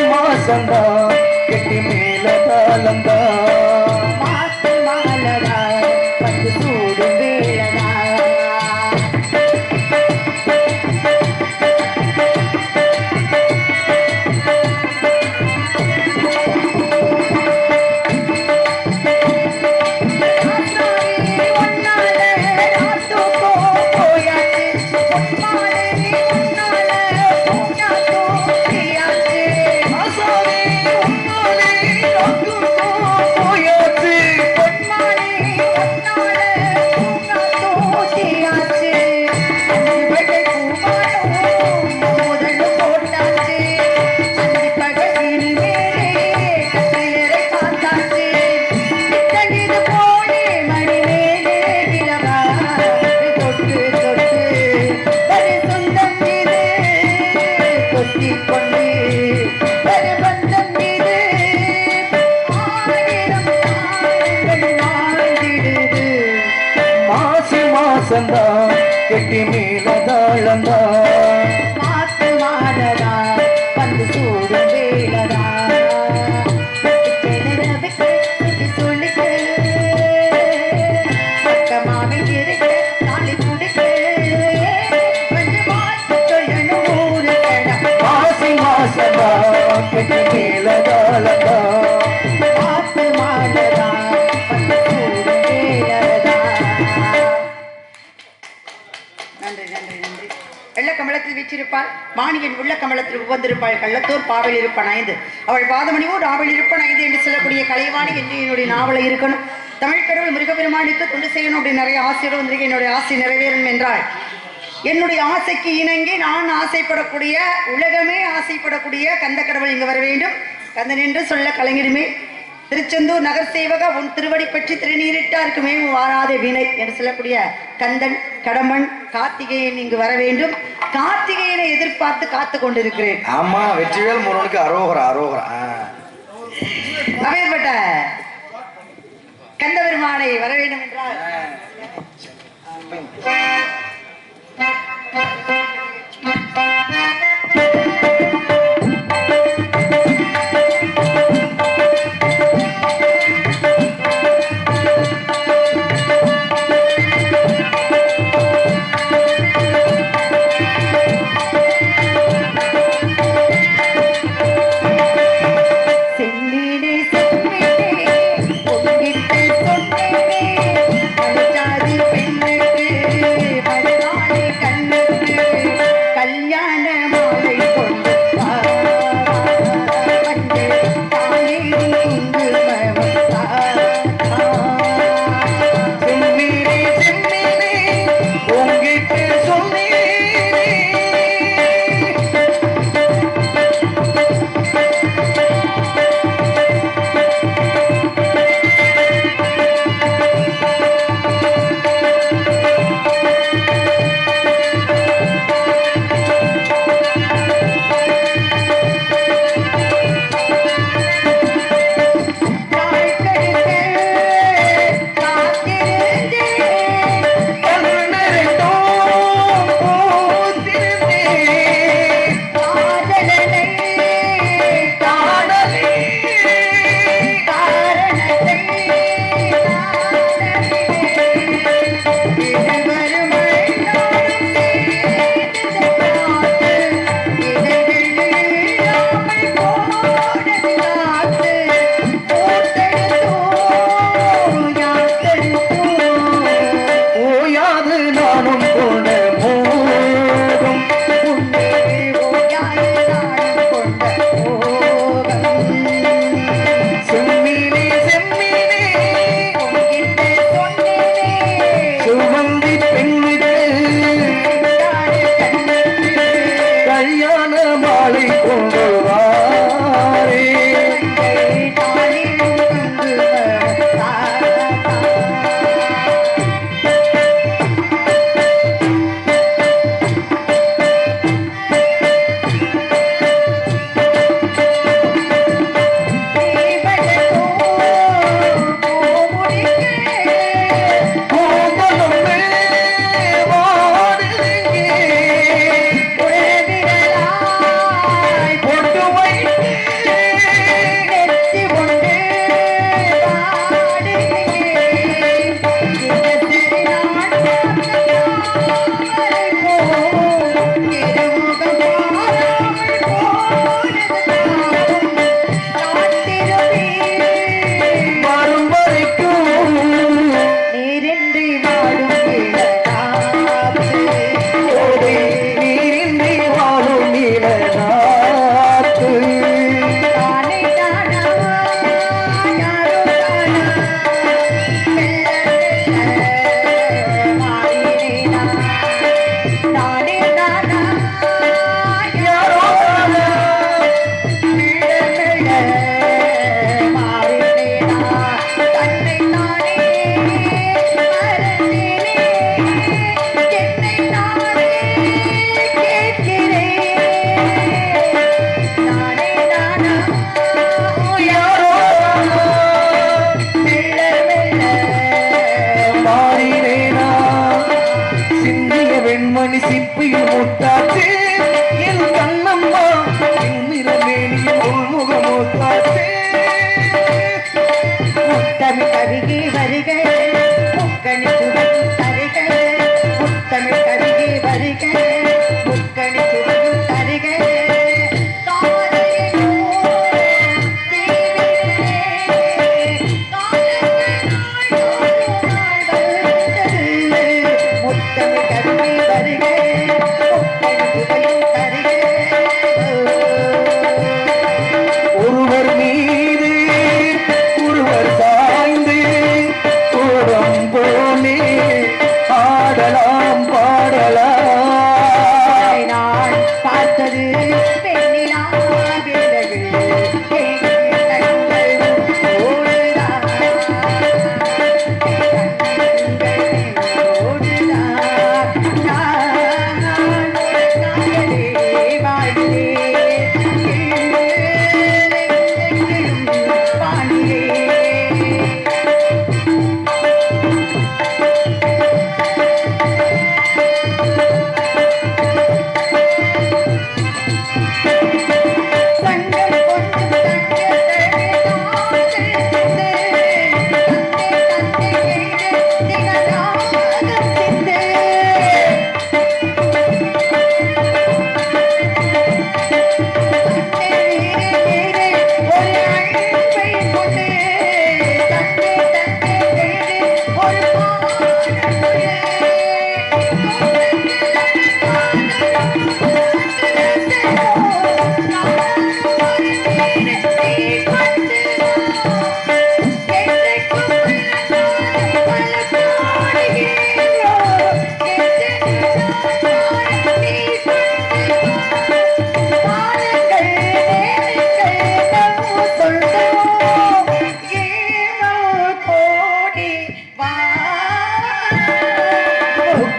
மாசந்தா கெட்டி மேலதாளந்தா மாத்து மாலதா வந்து சூடும் வேலனா மாசந்தா கெட்டி மேலதாளந்தா மாத்து மாலதா வந்து சூடும் வேலனா சொல்லிட்டு பக்கமாவே இருக்க தாலி முடிக்க கொஞ்சம் மாத்து சொல்லணும் ஊரு மாசி மாசந்தா கெட்டி மேலதாளந்தா மாத்து மாலதா வந்து சூடும் வேலனா இருப்பாள், மாணியின் உள்ள கமலத்தில் உவந்திருப்பாள், கள்ளத்தோர் பாவல் இருப்பான் 5, அவள் பாதமணிவோ நாவல் இருப்பான் 5 என்று சொல்லக்கூடிய கலைவாணி என்று என்னுடைய நாவலை இருக்கணும். தமிழ் கடவுள் முருகப்பெருமானுக்கு தொண்டு செய்யணும் அப்படி நிறைய ஆசையோடு வந்திருக்கேன். என்னுடைய ஆசை நிறைவேறும் என்றால் என்னுடைய ஆசைக்கு இணங்கி நான் ஆசைப்படக்கூடிய, உலகமே ஆசைப்படக்கூடிய கந்த கடவுள் இங்கு வர வேண்டும். கந்தன் என்று சொல்ல கலைஞருமே திருச்செந்தூர் நகர் சேவக உன் திருவடி பற்றி திருநீரிட்டாருக்குமே வாராத வினை என்று சொல்லக்கூடிய கந்தன் கடம்பன் கார்த்திகேயன் இங்கு வர வேண்டும். கார்த்திகேயனை எதிர்பார்த்து காத்து கொண்டிருக்கிறேன். ஆமா, வெற்றிவேல் முருகனுக்கு அரோகரா அரோகரா. அப்பேற்பட்ட கந்த பெருமானை வர வேண்டும் என்றால்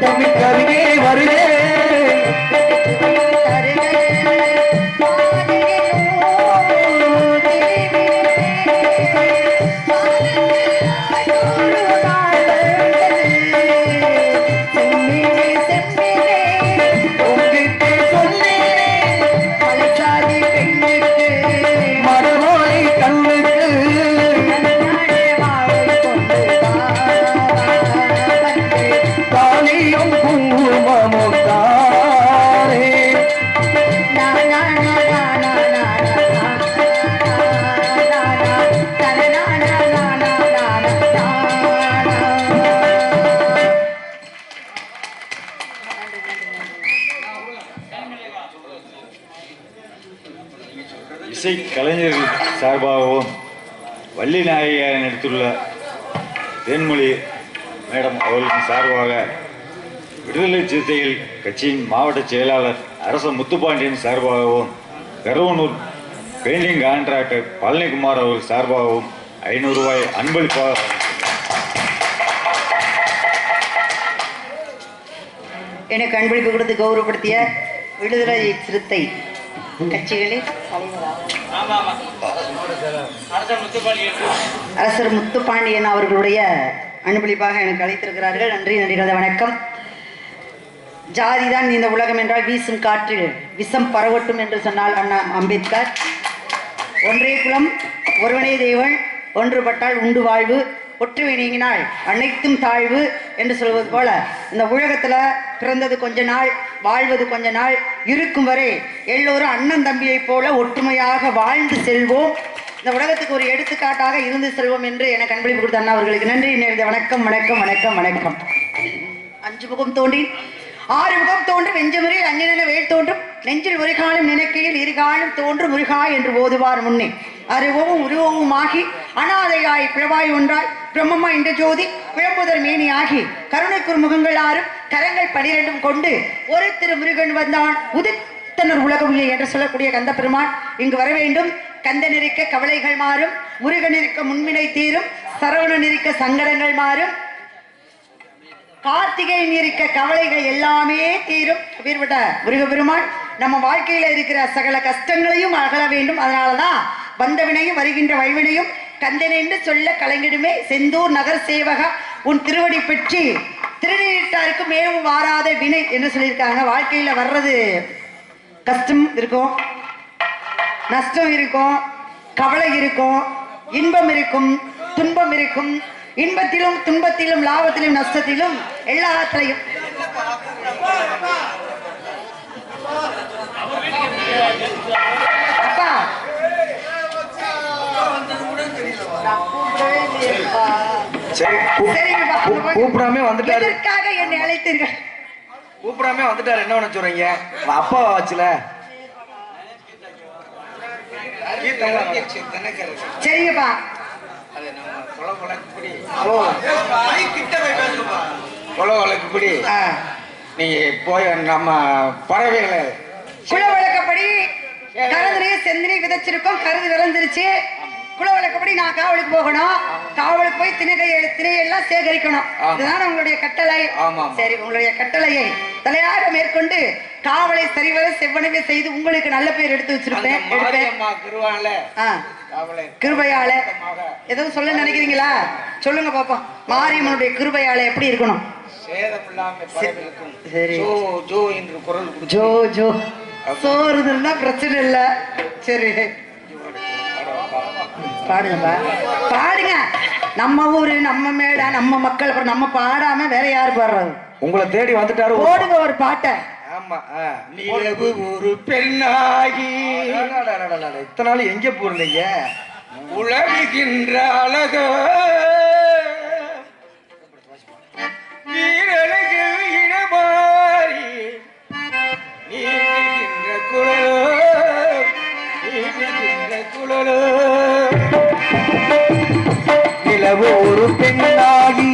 முத்தமிட்டருகே வருகே இசை கலைஞர்கள் சார்பாகவும் வள்ளி நாயகியாக நடித்துள்ள தேன்மொழி மேடம் அவர்களின் சார்பாக விடுதலை சிறுத்தைகள் கட்சியின் மாவட்ட செயலாளர் அரச முத்துப்பாண்டியன் சார்பாகவும் கருவனூர் பெயிண்டிங் கான்ட்ராக்டர் பழனிக்குமார் அவர்கள் சார்பாகவும் 500 ரூபாய் அன்பளிப்பாக எனக்கு அன்பளிப்பு கொடுத்து கௌரவப்படுத்திய விடுதலை சிறுத்தை கட்சிகளில் அரசர் முத்துப்பாண்டியன் அவர்களுடைய அன்பளிப்பாக எனக்கு அழைத்திருக்கிறார்கள். நன்றி, நன்றி, வணக்கம். ஜாதிதான் இந்த உலகம் என்றால் வீசும் காற்றில் விஷம் பரவட்டும் என்று சொன்னால் அண்ணா அம்பேத்கர். ஒன்றே குலம் ஒருவனே தேவன், ஒன்றுபட்டால் உண்டு வாழ்வு, ஒற்றுமை நீங்கினால் அனைத்தும் தாழ்வு என்று சொல்வது போல இந்த உலகத்துல பிறந்தது கொஞ்ச நாள், வாழ்வது கொஞ்ச நாள், இருக்கும் வரை எல்லோரும் அண்ணன் தம்பியை போல ஒற்றுமையாக வாழ்ந்து செல்வோம், இந்த உலகத்துக்கு ஒரு எடுத்துக்காட்டாக இருந்து செல்வோம் என்று எனக்கு அன்பளிப்பு கொடுத்த அண்ணா அவர்களுக்கு நன்றி. வணக்கம் வணக்கம் வணக்கம் வணக்கம். 5 முகம் தோன்றி 6 முகம் தோன்று வெஞ்சமுறையில் அஞ்சன வேல் தோன்றும் நெஞ்சில் ஒரு காலம் நினைக்கையில் இருகாலம் தோன்றும் முருகா என்று ஓதுவார் முன்னே அறிவோவும் உருவமும் ஆகி அனாதையாய் பிளவாய் ஒன்றாய் பிரம்மமா என்ற ஜோதி பிளம்புதர் மேனி ஆகி கருணைக்குறு முகங்கள் 6 கரங்கள் 12 கொண்டு ஒரு திருமுருகன் வந்தான் உதித்தனர் உலகம் என்று சொல்லக்கூடிய கந்த பெருமான் இங்கு வர வேண்டும். கந்தன் இருக்க கவலைகள் மாறும், முருகன் இருக்க முன்வினை தீரும், சரவணன் இருக்க சங்கடங்கள் மாறும், கார்த்திகை இருக்க கவலைகள் எல்லாமே தீரும். அப்படிப்பட்ட முருகப்பெருமான் நம்ம வாழ்க்கையில இருக்கிற சகல கஷ்டங்களையும் அகல வேண்டும். அதனாலதான் வந்த வினையும் வருகின்ற வழிவினையும் கந்தன் என்று சொல்ல கலைஞருமே செந்தூர் நகர் சேவகா உன் திருவடி பெற்றி திருநீட்டாருக்கு மேலும் வாராத வினை என்று சொல்லியிருக்காங்க. வாழ்க்கையில வர்றது கஷ்டம் இருக்கும், நஷ்டம் இருக்கும், கவலை இருக்கும், இன்பம் இருக்கும், துன்பம் இருக்கும். இன்பத்திலும் துன்பத்திலும் லாபத்திலும் நஷ்டத்திலும் எல்லாத்திலையும் அப்பா கூப்பிடாம வந்துட்டாரு. எதற்காக என்னை அழைத்தீர்கள்? கூப்பிடாம வந்துட்டாரு, என்ன பண்ண சொல்றீங்க? அப்பா வச்சுல சரிங்கப்பா. வழக்குப்படி நீங்க போய் நம்ம பறவைகளை குல வழக்கப்படி கருதுனையும் செந்தினை விதைச்சிருக்கோம், கருது விளைஞ்சிருச்சு. குல வழக்கப்படி நான் காவலுக்கு போகணும், காவலுக்கு போய் திணையெல்லாம் சேகரிக்கணும். இதுதான் உங்களுடைய கட்டளை. சரி, உங்களுடைய கட்டளையை தலையாக மேற்கொண்டு காவலை சரிவர செவ்வனவே செய்து உங்களுக்கு நல்ல பேர் எடுத்து வச்சிருப்பேன். கிருபையால எதுவும் சொல்ல நினைக்கிறீங்களா? சொல்லுங்க பாப்போம். மாரியம்மனுடைய கிருபையால எப்படி இருக்கணும்? சரி, ஜோ ஜோ சோறுதுன்னா பிரச்சனை இல்ல. சரி, பாடுங்கப்பா, பாடுங்க. நம்ம ஊரு, நம்ம மேடை, நம்ம மக்கள், அப்புறம் நம்ம பாடாம வேற யாரு பாடுறது? உங்களை தேடி வந்துட்டாரு, ஓடுங்க ஒரு பாட்டை. நிலவு ஒரு பெண்ணாகி இத்தனை நாள் எங்க போறீங்க? உலகுகின்ற அழக நீரழகில் இடமாறி நீடுகின்ற குழலோ, நீடுகின்ற குழலோ. நிலவு ஒரு பெண்ணாகி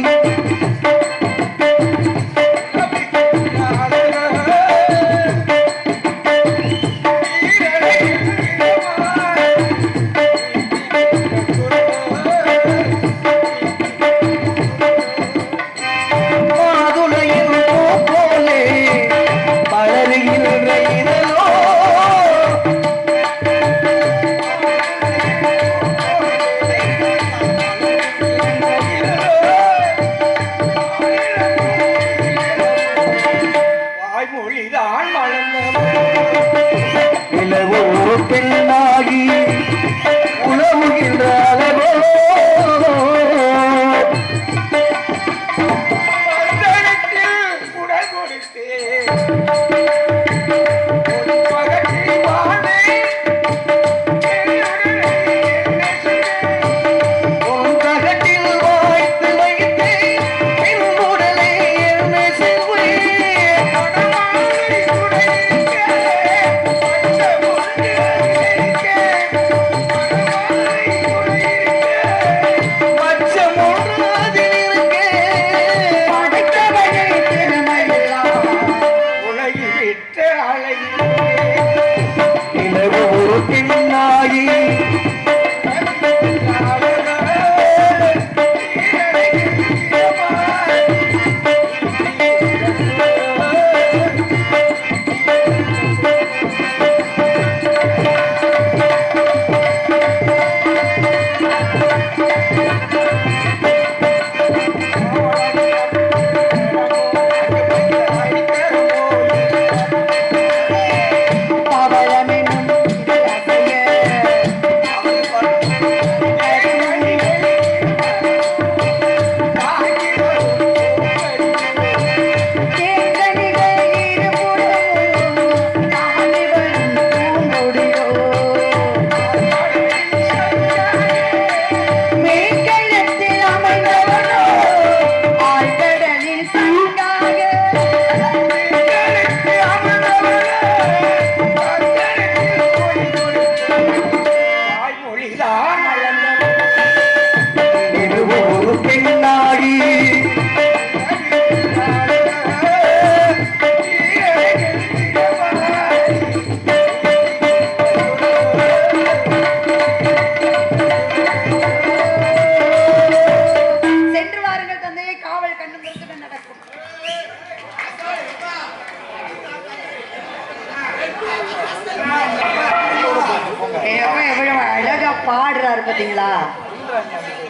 பாத்தீங்களா?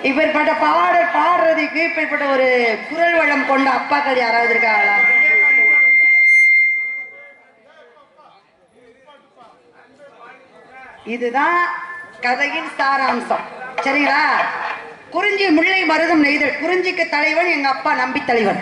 இப்படிப்பட்ட பாடல் பாடுறதுக்கு இப்படிப்பட்ட ஒரு குரல் வளம் கொண்ட அப்பாக்கள் யாராவது இருக்காங்களா? இதுதான் கதையின் சாராம்சம். சரிங்களா? குறிஞ்சி முல்லை மருதம் நெய்தல். குறிஞ்சிக்கு தலைவன் எங்க அப்பா நம்பி தலைவன்.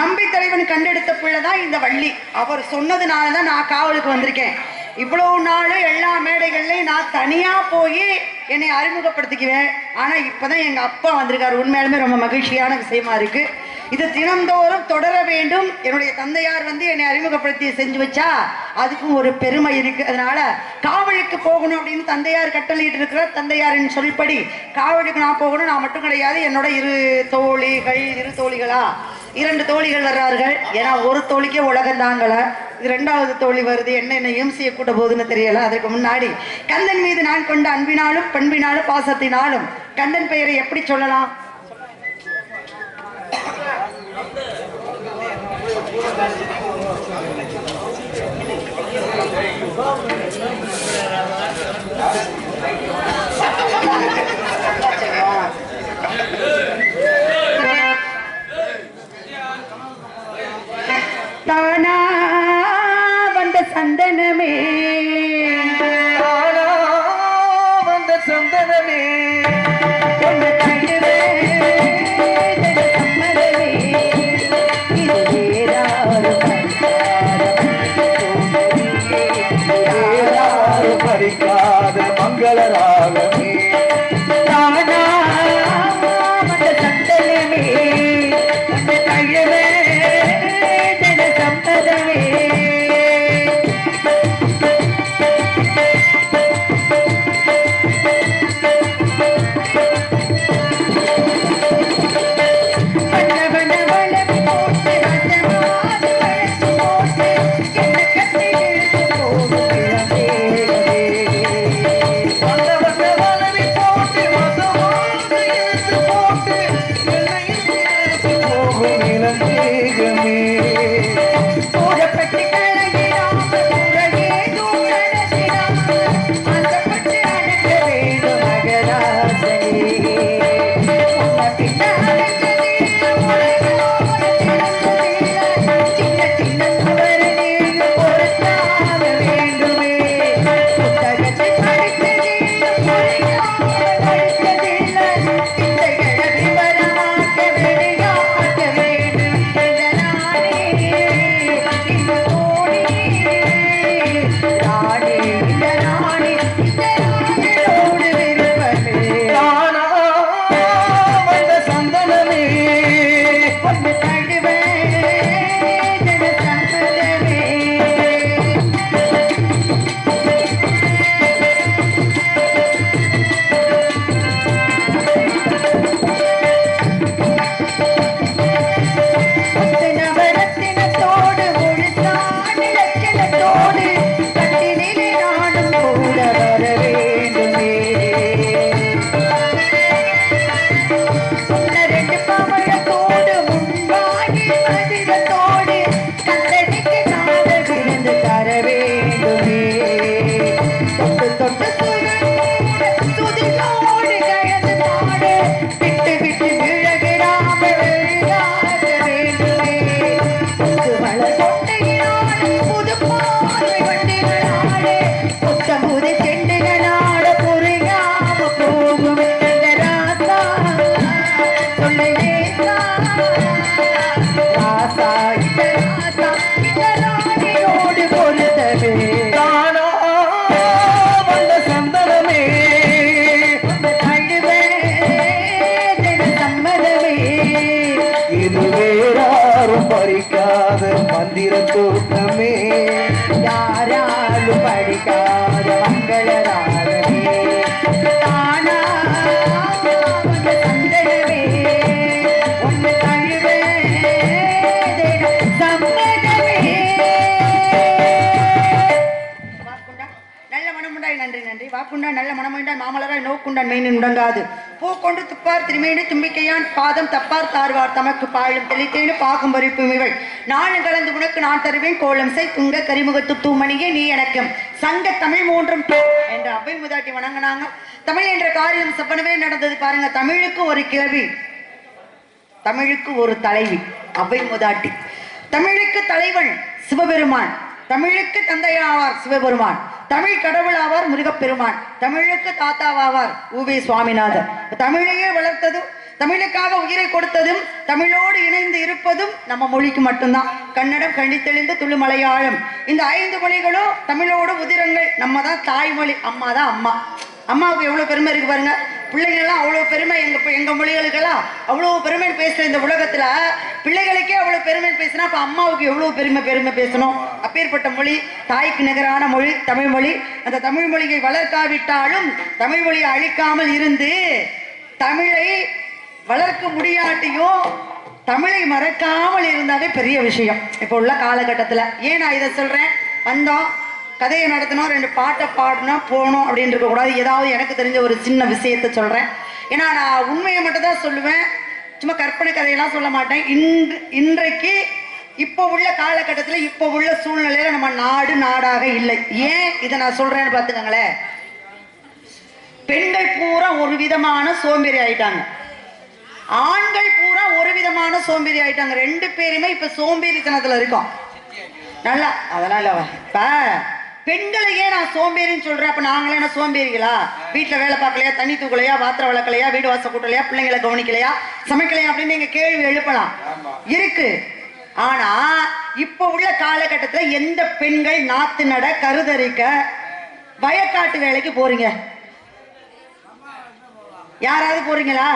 நம்பி தலைவன் கண்டெடுத்த பிள்ளைதான் இந்த வள்ளி. அவர் சொன்னதுனாலதான் நான் காவலுக்கு வந்திருக்கேன். இவ்வளவு நாளும் எல்லா மேடைகள்லையும் நான் தனியா போய் என்னை அறிமுகப்படுத்திக்குவேன். ஆனா இப்பதான் எங்க அப்பா வந்திருக்காரு. உண்மையாலுமே ரொம்ப மகிழ்ச்சியான விஷயமா இருக்கு. இது தினந்தோறும் தொடர வேண்டும். என்னுடைய தந்தையார் என்னை அறிமுகப்படுத்தி செஞ்சு வச்சா அதுக்கும் ஒரு பெருமை இருக்கு. அதனால காவலுக்கு போகணும் அப்படின்னு தந்தையார் கட்டளையிட்டு இருக்கிறார். தந்தையாரின் சொல்படி காவலுக்கு நான் போகணும். நான் மட்டும் கிடையாது, என்னோட இரு தோழிகளா 2 தோழிகள் வர்றார்கள். ஏன்னா ஒரு தோழிக்கே உலகம் தாங்கல, இது 2வது தோழி வருது. என்ன எம்சியை கூட்ட போகுதுன்னு தெரியல. அதற்கு முன்னாடி கந்தன் மீது நான் கொண்ட அன்பினாலும் பண்பினாலும் பாசத்தினாலும் கந்தன் பெயரை எப்படி சொல்லலாம்? தானா வந்த சந்தனமே, தானா வந்த சந்தனமே, ஒன்று தழுவே சம்மதமே, இது யாரும் பறிக்காத மங்களராகமே. தானா வந்த சந்தனமே, ஒன்று தழுவே சம்மதமே. பறிக்காத மந்திர தோட்டமே, யாராலும் படிக்காத மங்களராகவே, தானா வந்த சந்தனமே, ஒன்று தழுவே சம்மதமே. நல்ல மனமுண்டாய் நன்றி நன்றி. வாக்குண்டான் நல்ல மனமுண்டாய் மாமலராய் நோக்குண்டான் மெயின் உடங்காது. பூ கொண்டு துப்பார் திருமேனி தும்பிக்கையான் பாதம் தப்பார் தார்வார் தமக்கு பாழும் தெளித்தேனு பாகும் பறிப்பும் இவள் நானும் கலந்து உனக்கு நான் தருவேன் கோலம் செய் துங்க கரிமுகத்து தூமணியே நீ எனக்கும் சங்க தமிழ் மூன்றும் என்ற அவை முதாட்டி வணங்கினாங்க. தமிழ் என்ற காரியம் செப்பனவே நடந்தது பாருங்க. தமிழுக்கு ஒரு கிழவி, தமிழுக்கு ஒரு தலைவி அவை முதாட்டி, தமிழுக்கு தலைவன் சிவபெருமான், தமிழுக்கு தந்தையாவார் சிவபெருமான், தமிழ் கடவுள் ஆவார் முருகப்பெருமான், தமிழுக்கு தாத்தாவாவார் உவே சுவாமிநாதர். தமிழையே வளர்த்ததும் தமிழுக்காக உயிரை கொடுத்ததும் தமிழோடு இணைந்து இருப்பதும் நம்ம மொழிக்கு மட்டும்தான். கன்னடம், கண்டித்தெளிந்து, துளு, மலையாளம், இந்த 5 மொழிகளும் தமிழோட உதிரங்கள். நம்ம தான் தாய்மொழி, அம்மா தான் அம்மா. அம்மாவுக்கு எவ்வளவு பெருமை இருக்கு பாருங்க. பிள்ளைங்கள்லாம் அவ்வளவு பெருமை, எங்க மொழிகளுக்கெல்லாம் அவ்வளவு பெருமை பேசுற இந்த உலகத்துல பிள்ளைகளுக்கே அவ்வளவு பெருமை பேசினா அப்ப அம்மாவுக்கு எவ்வளவு பெருமை பேசணும். அப்பேற்பட்ட மொழி, தாய்க்கு நிகரான மொழி தமிழ் மொழி. அந்த தமிழ் மொழியை வளர்க்காவிட்டாலும் தமிழ் மொழியை அழிக்காமல் இருந்து தமிழை வளர்க்க முடியாட்டியும் தமிழை மறக்காமல் இருந்தாவே பெரிய விஷயம் இப்ப உள்ள காலகட்டத்துல. ஏன் நான் இதை சொல்றேன்? வந்தோம், கதையை நடத்தணும், 2 பாட்டை பாடணும், போகணும் அப்படின்னு இருக்கக்கூடாது. ஏதாவது எனக்கு தெரிஞ்ச ஒரு சின்ன விஷயத்த சொல்றேன். ஏன்னா நான் உண்மையை மட்டும் தான் சொல்லுவேன், சும்மா கற்பனை கதையெல்லாம் சொல்ல மாட்டேன். இன்றைக்கு இப்போ உள்ள காலகட்டத்துல இப்போ உள்ள சூழ்நிலையில நம்ம நாடாக இல்லை. ஏன் இதை நான் சொல்றேன்னு பாத்துக்கங்களேன். பெண்கள் பூரா ஒரு விதமான சோம்பேறி ஆயிட்டாங்க, ஆண்கள் பூரா ஒரு விதமான சோம்பேறி ஆயிட்டாங்க. 2 பேருமே இப்ப சோம்பேறித்தனத்துல இருக்கோம். நல்லா அதெல்லாம் இல்ல. இப்ப பெண்களையே நான் சோம்பேறின்னு சொல்றேன். அப்ப நாங்களே என்ன சோம்பேறிகளா? வீட்டுல வேலை பார்க்கலையா, தண்ணி தூக்கலையா, பாத்திரம் வளர்க்கலையா, வீடு வாசல் கூட்டலையா, பிள்ளைங்களை கவனிக்கலையா, சமைக்கலையா அப்படின்னு நீங்க கேள்வி எழுப்பலாம். இருக்கு. ஆனா இப்ப உள்ள காலகட்டத்துல எந்த பெண்கள் நாத்து நட, கருதரிக்க, வயக்காட்டு வேலைக்கு போறீங்க? யாராவது போறீங்களா?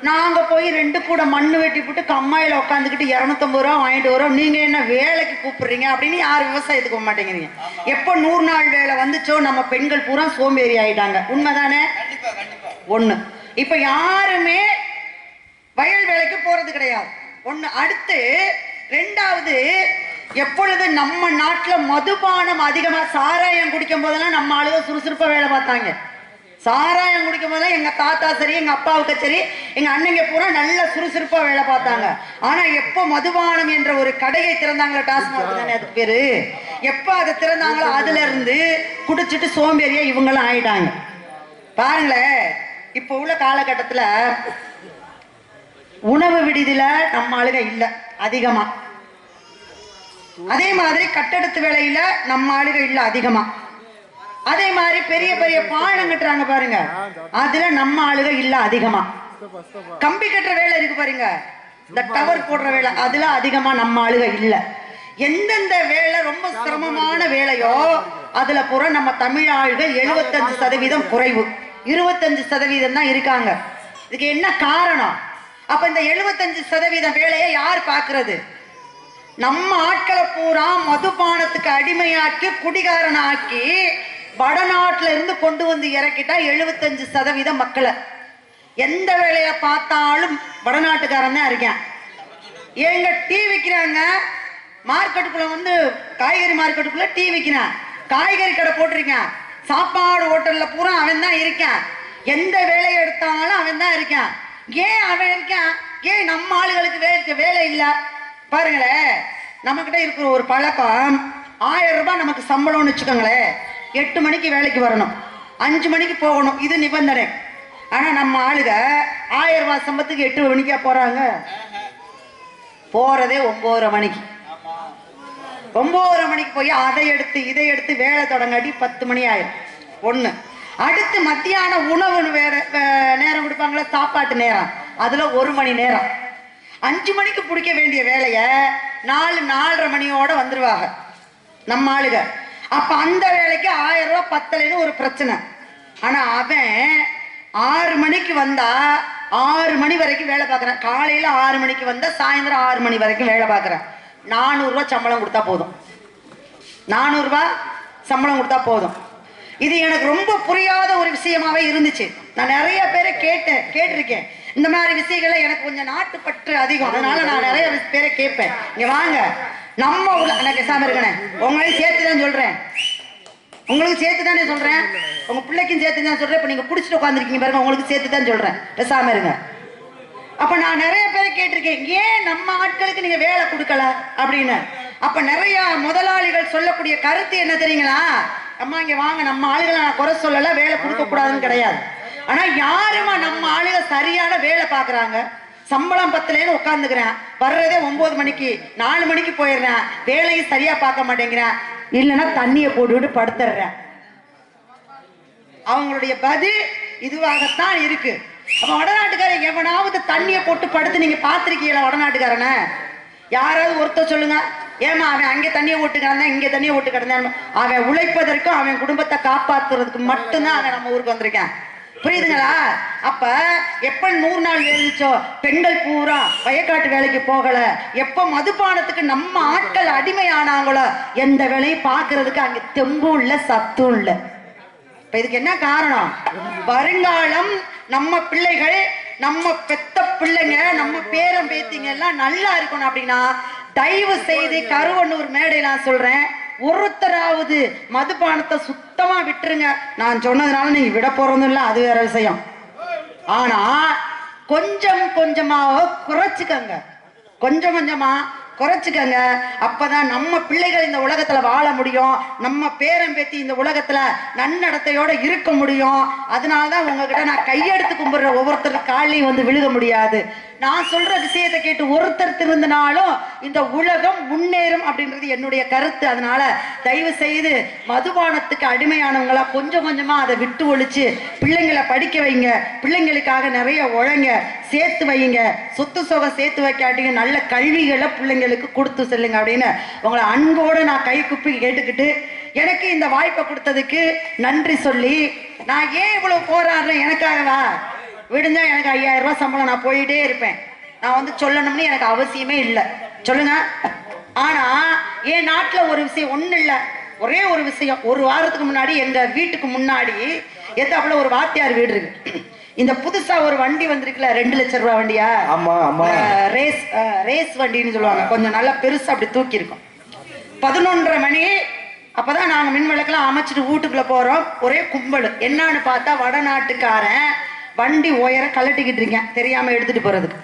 நாங்க போய் 2 கூட மண்ணு வெட்டி போட்டு கம்மாயில உட்காந்துக்கிட்டு 250 ரூபா வாங்கிட்டு வரோம், நீங்க என்ன வேலைக்கு கூப்பிடுறீங்க அப்படின்னு யாரும் விவசாயத்துக்கு போக மாட்டேங்கிறீங்க. எப்போ 100 நாள் வேலை வந்துச்சோ நம்ம பெண்கள் பூரா சோம்பேறி ஆயிட்டாங்க. உண்மைதானே? ஒண்ணு. இப்ப யாருமே வயல் வேலைக்கு போறது கிடையாது. ஒண்ணு. அடுத்து 2வது, எப்பொழுது நம்ம நாட்டுல மதுபானம் அதிகமா, சாராயம் குடிக்கும் போதெல்லாம் நம்ம ஆளுக சுறுசுறுப்பா வேலை பார்த்தாங்க. சாராயம் குடிக்கும் போதெல்லாம் எங்க தாத்தா சரி, எங்க அப்பாவுக்கு சரி, எங்க அண்ணங்க பூரா நல்ல சுறுசுறுப்பா வேலை பார்த்தாங்க. ஆனா எப்போ மதுபானம் என்ற ஒரு கடையை திறந்தாங்களோ, டாஸ்மாக் தானே அதுக்கு பேரு, எப்ப அதை திறந்தாங்களோ அதுல இருந்து குடிச்சிட்டு சோம்பேறியா இவங்களும் ஆயிட்டாங்க. பாருங்களேன், இப்ப உள்ள காலகட்டத்துல உணவு விடுதியில நம்ம ஆளுக இல்ல அதிகமா. அதே மாதிரி கட்டடத்து வேலையில நம்ம ஆளுக இல்ல அதிகமா. அதே மாதிரி பெரிய பெரிய பாலம் கட்டுறாங்க பாருங்க, அதுல நம்ம ஆளுக இல்ல அதிகமா. கம்பி கட்டுற வேலை இருக்கு பாருங்க, இந்த டவர் போடுற வேலை, அதுல அதிகமா நம்ம ஆளுக இல்ல. எந்தெந்த வேலை ரொம்ப சிரமமான வேலையோ அதுல பூரா நம்ம தமிழ் ஆளுகள் 75% குறைவு, 25% தான் இருக்காங்க. இதுக்கு என்ன காரணம்? அப்ப இந்த 75% வேலையை யார் பாக்குறது? நம்ம ஆட்களை பூரா மதுபானத்துக்கு அடிமையாக்கி குடிகாரனாக்கி வடநாட்டுல இருந்து கொண்டு வந்து இறக்கிட்டா 75% மக்களை. எந்த வேலையை பார்த்தாலும் வடநாட்டுக்காரன் தான் இருக்கேன். எங்க டீ விற்கிறாங்க, மார்க்கெட்டுக்குள்ள வந்து காய்கறி மார்க்கெட்டுக்குள்ள டீ விற்கிறான், காய்கறி கடை போட்டிருக்கேன், சாப்பாடு ஹோட்டல்ல பூரா அவன் தான் இருக்கான். எந்த வேலையை எடுத்தாலும் அவன் தான் இருக்கான். ஏன் அவன் இருக்கான்? ஏன் நம்ம ஆளுகளுக்கு வேலை இல்லை? பாருங்களேன், நம்ம கிட்ட இருக்கிற ஒரு பழக்கம், 1000 ரூபாய் நமக்கு சம்பளம்னு வச்சுக்கோங்களேன். 8 மணிக்கு வேலைக்கு வரணும், 5 மணிக்கு போகணும், இது நிபந்தனை. ஆனா நம்ம ஆளுக 1000 ரூபாய் சம்பளத்துக்கு 8 மணிக்கா போறாங்க? போறதே 9:30 மணிக்கு. 9:30 மணிக்கு போய் அதை எடுத்து இதை எடுத்து வேலை தொடங்காட்டி 10 மணி ஆயிரும். ஒண்ணு. அடுத்து மத்தியான உணவு வேற நேரம் கொடுப்பாங்களா, சாப்பாட்டு நேரம், அதுல 1 மணி நேரம். 5 மணிக்கு பிடிக்க வேண்டிய வேலைய 4-4:30 மணியோட வந்துருவாங்க நம்ம ஆளுக. அப்ப அந்த வேலைக்கு 1000 ரூபாய் பத்தலைன்னு ஒரு பிரச்சனை. ஆனா அவன் 6 மணிக்கு வந்தா 6 மணி வரைக்கும் வேலை பார்க்கறேன். காலையில 6 மணிக்கு வந்தா சாயந்தரம் 6 மணி வரைக்கும் வேலை பார்க்கறேன். 400 ரூபாய் சம்பளம் கொடுத்தா போதும். 400 ரூபாய் சம்பளம் கொடுத்தா போதும். இது எனக்கு ரொம்ப புரியாத ஒரு விஷயமாவே இருந்துச்சு. நான் நிறைய பேரை கேட்டிருக்கேன். இந்த மாதிரி விஷயங்களை எனக்கு கொஞ்சம் நாட்டுப்பற்று அதிகம், அதனால நான் நிறைய பேரை கேட்பேன். இங்க வாங்க, நம்ம ஊர்ல நான் பேசாம இருக்கேன், உங்களையும் சேர்த்துதான் சொல்றேன், உங்களுக்கு சேர்த்து தானே சொல்றேன், உங்க பிள்ளைக்கும் சேர்த்து தான் சொல்றேன். இப்ப நீங்க குடிச்சிட்டு உட்காந்துருக்கீங்க பாருங்க, உங்களுக்கு சேர்த்து தான் சொல்றேன், பேசாம இருங்க. அப்ப நான் நிறைய பேரை கேட்டிருக்கேன், ஏன் நம்ம ஆட்களுக்கு நீங்க வேலை கொடுக்கல அப்படின்னு. அப்ப நிறைய முதலாளிகள் சொல்லக்கூடிய கருத்து என்ன தெரியுங்களா, அம்மா இங்க வாங்க, நம்ம ஆளுகளை நான் குறை சொல்லல, வேலை கொடுக்க கூடாதுன்னு கிடையாது. ஆனா யாருமா நம்ம ஆளுக சரியான வேலை பாக்குறாங்க? சம்பளம் 10லேன்னு உட்காந்துக்கிறேன், வர்றதே 9 மணிக்கு, 4 மணிக்கு போயிடுறேன், வேலையும் சரியா பார்க்க மாட்டேங்கிறேன், இல்லைன்னா தண்ணியை போட்டுவிட்டு படுத்துடுறேன். அவங்களுடைய பதில் இதுவாகத்தான் இருக்கு. அப்ப வடநாட்டுக்காரன் எவனாவது தண்ணியை போட்டு படுத்து நீங்க பாத்திருக்கீங்களா? வடநாட்டுக்காரன யாராவது ஒருத்தர் சொல்லுங்க. ஏமா அவன் அங்கே தண்ணியை ஓட்டு கிடந்தான், இங்கே தண்ணியை ஓட்டு கிடந்தான். அவன் உழைப்பதற்கும் அவன் குடும்பத்தை காப்பாத்துறதுக்கு மட்டும்தான் அவன் நம்ம ஊருக்கு வந்திருக்கேன். புரியுதுங்களா? அப்ப எப்ப 100 நாள் எழுதிச்சோ பெண்கள் பூரா வயக்காட்டு வேலைக்கு போகல, எப்ப மதுபானத்துக்கு நம்ம ஆட்கள் அடிமையானாங்களோ எந்த வேலையும் பாக்குறதுக்கு அங்க தெம்பும் இல்ல, சத்தும் இல்ல. இப்ப இதுக்கு என்ன காரணம்? வருங்காலம் நம்ம பிள்ளைகள், நம்ம பெத்த பிள்ளைங்க, நம்ம பேரம் பேத்திங்க எல்லாம் நல்லா இருக்கணும் அப்படின்னா தயவு செய்து கருவன்னூர் மேடை நான் சொல்றேன், ஒருத்தராவது மதுபானத்தை சுத்தமா விட்டுருங்க. நான் சொன்னதுனால நீங்க விட போறதும் இல்லை, அது வேற விஷயம். ஆனா கொஞ்சம் கொஞ்சமா குறைச்சுக்கங்க, கொஞ்சம் கொஞ்சமா குறைச்சுக்கங்க. அப்பதான் நம்ம பிள்ளைகள் இந்த உலகத்துல வாழ முடியும், நம்ம பேரம் பேத்தி இந்த உலகத்துல நன்னடத்தையோட இருக்க முடியும். அதனாலதான் உங்ககிட்ட நான் கையெடுத்து கும்பிடுற ஒவ்வொருத்தர் காலையும் வந்து விழுக முடியாது. நான் சொல்ற விஷயத்தை கேட்டு ஒருத்தர் திருந்தினாலும் இந்த உலகம் முன்னேறும் அப்படின்றது என்னுடைய கருத்து. அதனால தயவு செய்து மதுபானத்துக்கு அடிமையானவங்களா கொஞ்சம் கொஞ்சமா அதை விட்டு ஒழிச்சு பிள்ளைங்களை படிக்க வைங்க, பிள்ளைங்களுக்காக நிறைய உழைங்க, சேர்த்து வைங்க, சொத்து சொகை சேர்த்து வைக்காட்டிங்க, நல்ல கல்விகளை பிள்ளைங்களுக்கு கொடுத்து செல்லுங்க அப்படின்னு உங்களை அன்போடு நான் கை குப்பி கேட்டுக்கிட்டு, எனக்கு இந்த வாய்ப்பை கொடுத்ததுக்கு நன்றி சொல்லி, நான் ஏன் இவ்வளவு போராடுறேன் எனக்காகவா? விடுஞ்சா எனக்கு 5000 ரூபாய் சம்பளம், நான் போயிட்டே இருப்பேன். நான் வந்து சொல்லணும்னு எனக்கு அவசியமே இல்லை, சொல்லுங்க. ஆனா என் நாட்டுல ஒரு விஷயம் ஒண்ணு இல்ல, ஒரே ஒரு விஷயம். ஒரு வாரத்துக்கு முன்னாடி எங்க வீட்டுக்கு முன்னாடி எத்தாப்புல ஒரு வாத்தியார் வீடு இருக்கு. இந்த புதுசா ஒரு வண்டி வந்திருக்குல்ல, 2 லட்சம் ரூபாய் வண்டியா? ஆமா ஆமா, ரேஸ் வண்டின்னு சொல்லுவாங்க, கொஞ்சம் நல்லா பெருசா அப்படி தூக்கி இருக்கும். 11:30 மணி அப்பதான் நாங்க மின் விளக்கெல்லாம் அமைச்சிட்டு வீட்டுக்குள்ள போறோம். ஒரே கும்பல். என்னன்னு பார்த்தா வடநாட்டுக்காரன் வண்டி உயர கலட்டிக்கிட்டு இருக்கேன், தெரியாம எடுத்துட்டு போறதுக்கு.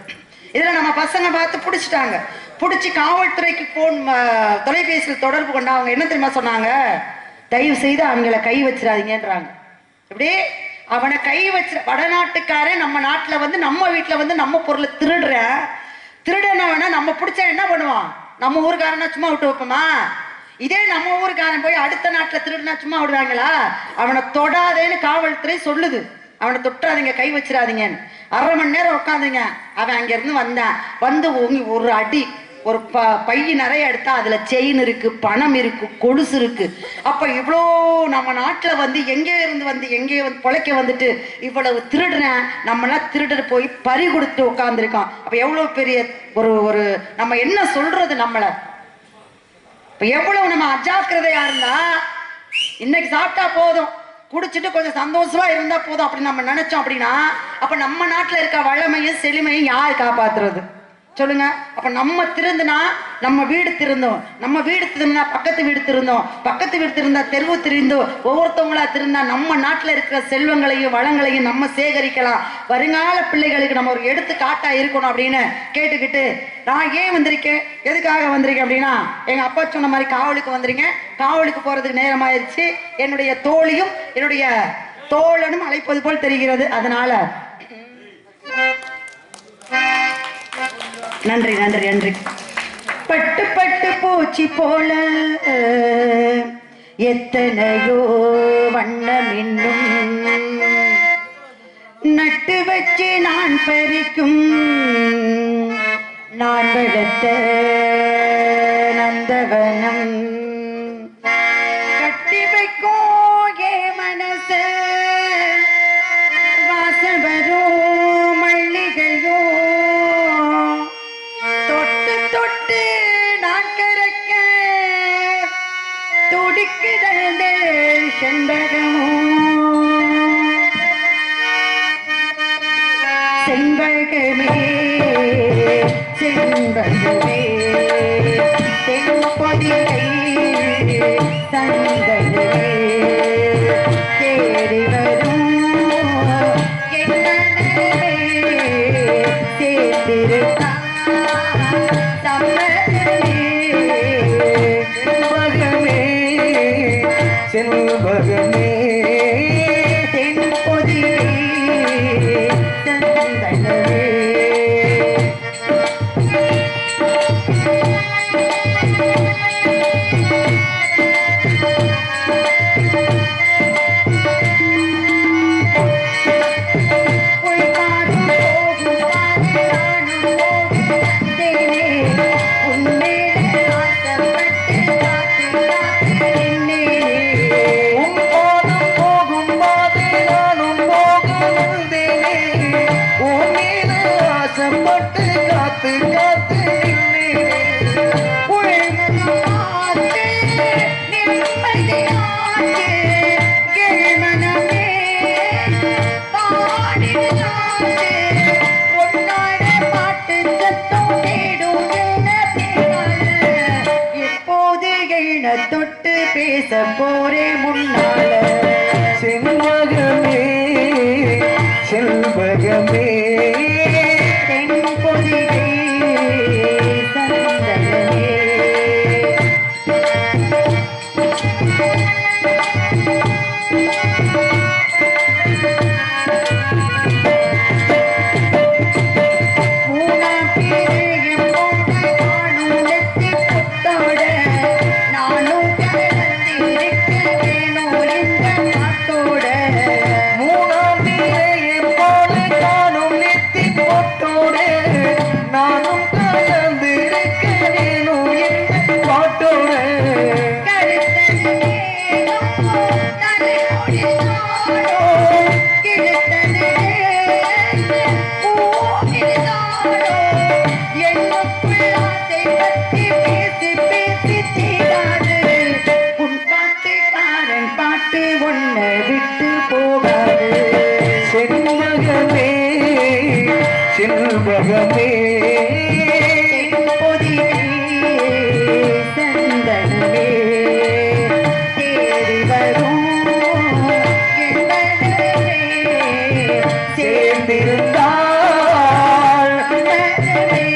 இதுல நம்ம பசங்க பார்த்து பிடிச்சிட்டாங்க. பிடிச்சி காவல்துறைக்கு தொலைபேசியில் தொடர்பு கொண்டா. அவங்க என்ன தெரியுமா சொன்னாங்க? தயவு செய்து அவங்கள கை வச்சிடாதீங்கன்றாங்க. இப்படி அவனை கை வச்சு, வடநாட்டுக்காரன் நம்ம நாட்டுல வந்து நம்ம வீட்டுல வந்து நம்ம பொருளை திருடனவனா நம்ம பிடிச்சா என்ன பண்ணுவான்? நம்ம ஊருக்காரனா சும்மா விட்டு வைப்போமா? இதே நம்ம ஊருக்காரன் போய் அடுத்த நாட்டுல திருடுனா சும்மா விடுவாங்களா? அவனை தொடாதேன்னு காவல்துறை சொல்லுது. அவனை தொட்டாதீங்க, கை வச்சிடாதீங்கன்னு. 1/2 மணி நேரம் உட்காந்துங்க. அவன் அங்க இருந்து வந்தான், வந்து ஒரு அடி, ஒரு பைய நிறைய எடுத்தா அதுல செயின் இருக்கு, பணம் இருக்கு, கொலுசு இருக்கு. அப்ப இவ்வளோ நம்ம நாட்டுல வந்து எங்கே இருந்து வந்து எங்கே வந்து பொழைக்க வந்துட்டு இவ்வளவு திருடுறேன், நம்மளாம் திருடுற போய் பறி கொடுத்து உட்கார்ந்துருக்கோம். அப்ப எவ்வளவு பெரிய ஒரு நம்ம என்ன சொல்றது? நம்மள இப்ப எவ்வளவு நம்ம அஜாக்கிரதையா இருந்தா, இன்னைக்கு சாப்பிட்டா போதும், குடிச்சிட்டு கொஞ்சம் சந்தோஷமா இருந்தா போதும் அப்படி நம்ம நினைச்சோம் அப்படின்னா, அப்ப நம்ம நாட்டுல இருக்க வளமையும் செழுமையும் யார் காப்பாத்துறது சொல்லுங்க? அப்ப நம்ம திருந்தினா நம்ம வீடு திருந்தோம், நம்ம வீடு திருந்தினா பக்கத்து வீடு திருந்தோம், பக்கத்து வீடு திருந்தா தெருவு திருந்தோம், ஒவ்வொருத்தவங்களா திருந்தா நம்ம நாட்டுல இருக்கிற செல்வங்களையும் வளங்களையும் நம்ம சேகரிக்கலாம். வருங்கால பிள்ளைகளுக்கு நம்ம ஒரு எடுத்துக்காட்டா இருக்கணும் அப்படின்னு கேட்டுக்கிட்டு, நான் ஏன் வந்திருக்கேன், எதுக்காக வந்திருக்கேன் அப்படின்னா, எங்க அப்பா சொன்ன மாதிரி காவலுக்கு வந்திருக்கேன். காவலுக்கு போறதுக்கு நேரமாயிருச்சு. என்னுடைய தோழியும் என்னுடைய தோழனும் அழைப்பது போல் தெரிகிறது. அதனால நன்றி நன்றி நன்றி. பட்டு பட்டு பூச்சி போல எத்தனையோ வண்ணம் இன்னும் நட்டு வச்சு நான் பறிக்கும், நான் வளர்த்த நந்தவனம் கட்டி வைக்கும் ஏ மனச, வாசல் வரும் மல்லிகையோ தொட்டு தொட்டு நான் கரைக்க துடிக்கிடந்த செண்பகமோ, செண்பகமே செண்பகமே தென்பொதிகை தந்தையே தேடி வரும் என்னே சேர்த்திருக்கா சம்மதமே செல்வமே பட்டு காத்து காத்து தொட்டு பேச போரே முன்னால செல்வகமே செல்வகமே தென்பொதிகை சந்தனமே செல்வகமே தென்பொதிகை சந்தனமே தேடி வரும் என் மனமே சேர்ந்திருந்தாள் மனமே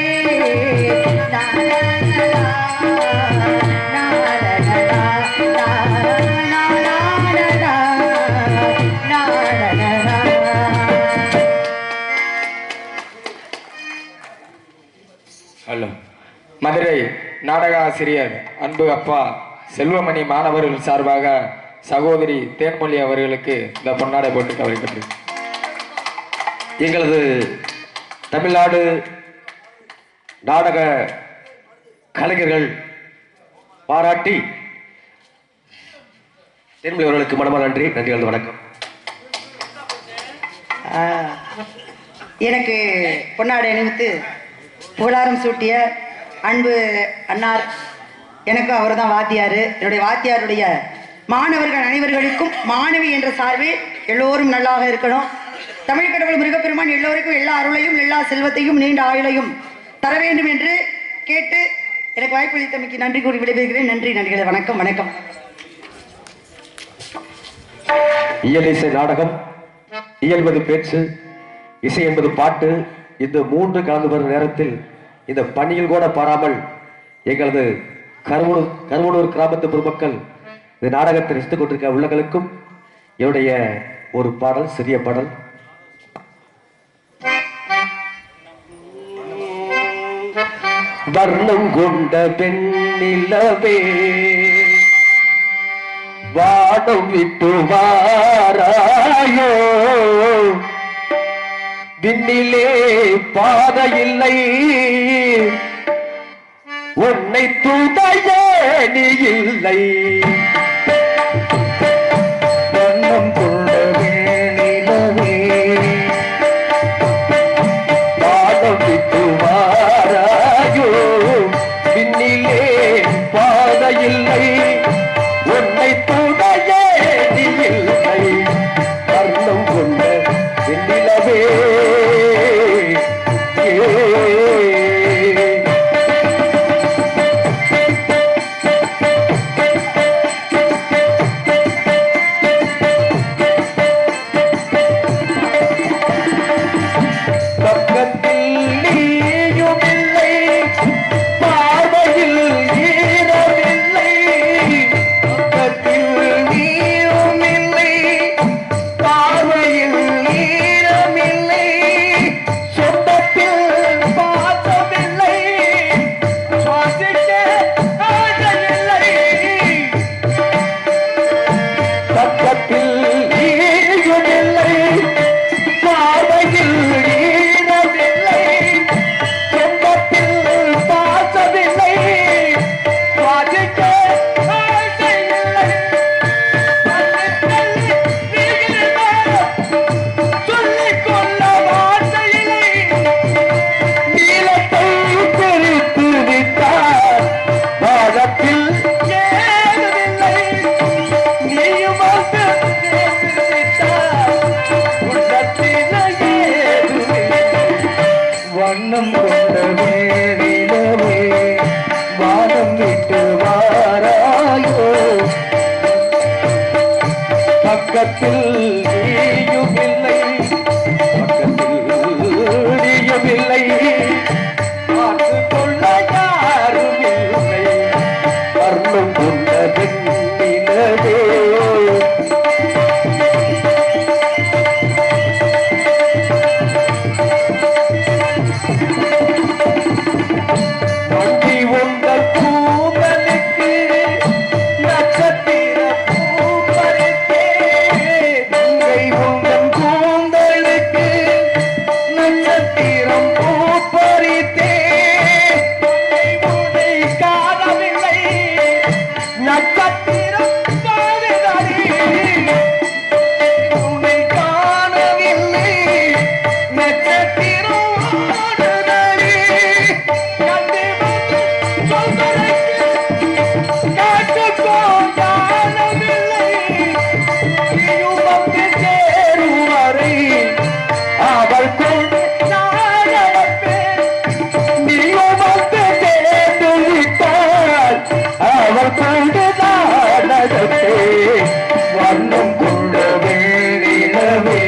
ஹலோ. மதுரை நாடக ஆசிரியர் அன்பு அப்பா செல்வமணி மாணவர்கள் சார்பாக சகோதரி தேன்மொழி அவர்களுக்கு இந்த பொன்னாடை போட்டு கவலைப்பட்டு எங்களது தமிழ்நாடு நாடக கலைஞர்கள் பாராட்டி தேன்மொழி அவர்களுக்கு மனமார்ந்த நன்றி. நன்றி கலந்து வணக்கம். எனக்கு பொன்னாடை அணிவித்து புகழாரம் சூட்டிய அன்பு அன்னார், எனக்கும் அவர் தான் வாத்தியார். என்னுடைய வாத்தியாருடைய மாணவர்கள் அனைவர்களுக்கும் மாணவி என்ற சார்பில் எல்லோரும் நல்லாக இருக்கணும். தமிழ் கடவுள் முருகப்பெருமான் எல்லோருக்கும் எல்லா அருளையும் எல்லா செல்வத்தையும் நீண்ட ஆயுளையும் தர வேண்டும் என்று கேட்டு எனக்கு வாய்ப்பளித்தமைக்கு நன்றி கூறி விடைபெறுகிறேன். நன்றி நன்றிகளை. வணக்கம் வணக்கம். இயல் இசை நாடகம், இயல்பது பேச்சு, இசை என்பது பாட்டு, இந்த மூன்று கலந்து வரும் நேரத்தில் இந்த பணியில் கூட பாராமல் எங்களது கருவனூர் கிராமத்து பொதுமக்கள் இந்த நாடகத்தை ரசித்துக் கொண்டிருக்க உள்ளங்களுக்கும் என்னுடைய ஒரு பாடல், சிறிய பாடல். வர்ணம் கொண்ட பெண்ணிலவே வாடம் விட்டு வாராயோ, விண்ணிலே பாதை இல்லை உன்னை தூதைய நீ இல்லை. வண்ணம் கொண்ட வேணிலவே பாடம் விட்டு வாராயோ, விண்ணிலே பாதை இல்லை உன்னை தூதைய நீ இல்லை. வர்ணம் கொண்ட வெண்ணிலவே பார்வையில் ஈரமில்லை, சொந்தத்தில் பாச வண்ணம் கொண்ட வேலிலவே வானம் விட்டு வாராயோ பக்கத்தில் நீயும் இல்லை பார்த்து கொள்ள யாரும் இல்லை வர்ணம் கொண்ட வெண்ணிலவே வண்டி உங்கள் கூந்தலுக்கு நட்சத்திர பூப்பறித்தே கங்கை உங்கள் கூந்தலுக்கு நட்சத்திரம் பூப்பறித்தே உன்னை காணவில்லை நட்சத்திரம் காணுதடி உன்னை காணவில்லை நட்சத்திரம் ஆடுதடி கண்டு வந்து சொல்வதற்கு காட்டுக்கோ யானவில்லை நீயும் வந்து சேரும் வரை அவள் கொண்டு நான் நடப்பேன் நீயும் வந்து சேர்ந்து விட்டால் அவள் கொண்டு நான் நடப்பேன் வண்ணம் கொண்ட வேலிலவே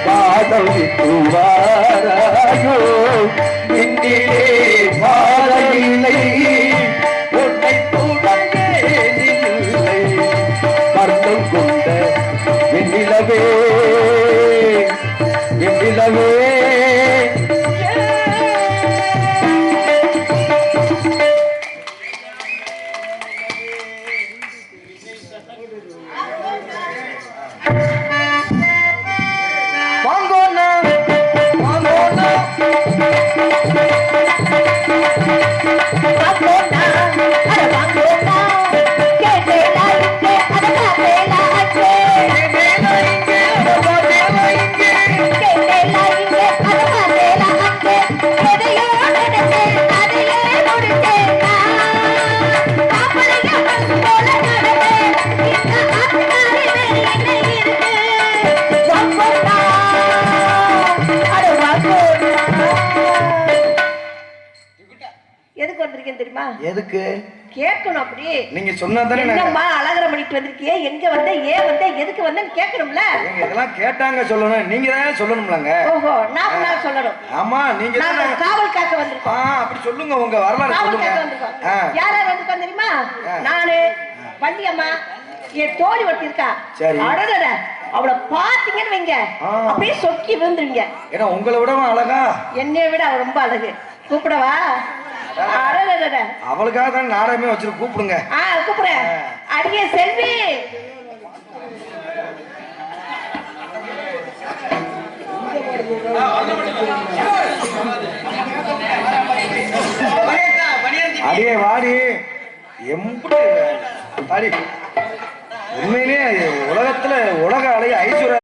பாதம் விட்டு வாராயோ விண்ணிலே வாழையில்லை உன்னை துணையே இல்லை வண்ணம் கொண்ட வெண்ணிலவே வெண்ணிலவே வாங்கோண்ணா வாங்கோண்ணா வாங்கோண்ணா, அட வாங்கோண்ணா, கேட்டேனா இங்கே, அட காத்தேனா அங்கே. கேட்டேனா இங்கே, அட காத்தேனா அங்கே. எதையோ நினைத்தேன், அதையே முடித்தேன் நான். மாப்பிள்ளைய மனசு போல நடந்தேன், இந்த ஆத்துக்காரி வேறு என்ன இருக்கு? வாங்கோண்ணா, அட வாங்கோண்ணா. எதுக்கு வந்திருக்கேன் தெரியுமா? எதுக்கு கேட்கணும் அப்படி. நீங்க சொன்னா தானே என்னம்மா அழகரம் பண்ணிட்டு வந்திருக்கியே, எங்க வந்த, ஏன் வந்த, எதுக்கு வந்தேன்னு கேட்கணும்ல. இதெல்லாம் கேட்டாங்க சொல்லணும் நீங்க தான் சொல்லணும்லங்க ஓஹோ, நான் சொல்லணும். ஆமா நீங்க நாங்க தானே- காவல் காக்க வந்திருக்கோம். அப்படி சொல்லுங்க உங்க வரலாறு காவல் சொல்லுங்க காக்க வந்திருக்கோம். ஆ. யார் யார் வந்திருக்கோம் தெரியுமா? நானு, வள்ளியம்மா, என் தோழி ஒருத்தி இருக்கா. சரி. அடடட, அவளை பாத்தீங்கன்னு வைங்க, ஆ. அப்படியே சொக்கி விழுந்துருங்க. ஏன்னா உங்களை விடவும் அழகா என்னைய விட அவ ரொம்ப அழகு. கூப்பிடவா? அடடட, அவளுக்காக தான் நாடகமே வச்சிருக்கு கூப்பிடுங்க கூப்பிடுறேன். அடியே செல்வி. அடியே வாடி எம்படி அடி உண்மையிலேயே உலகத்துல உலக அலைய ஐஸ்வர்யா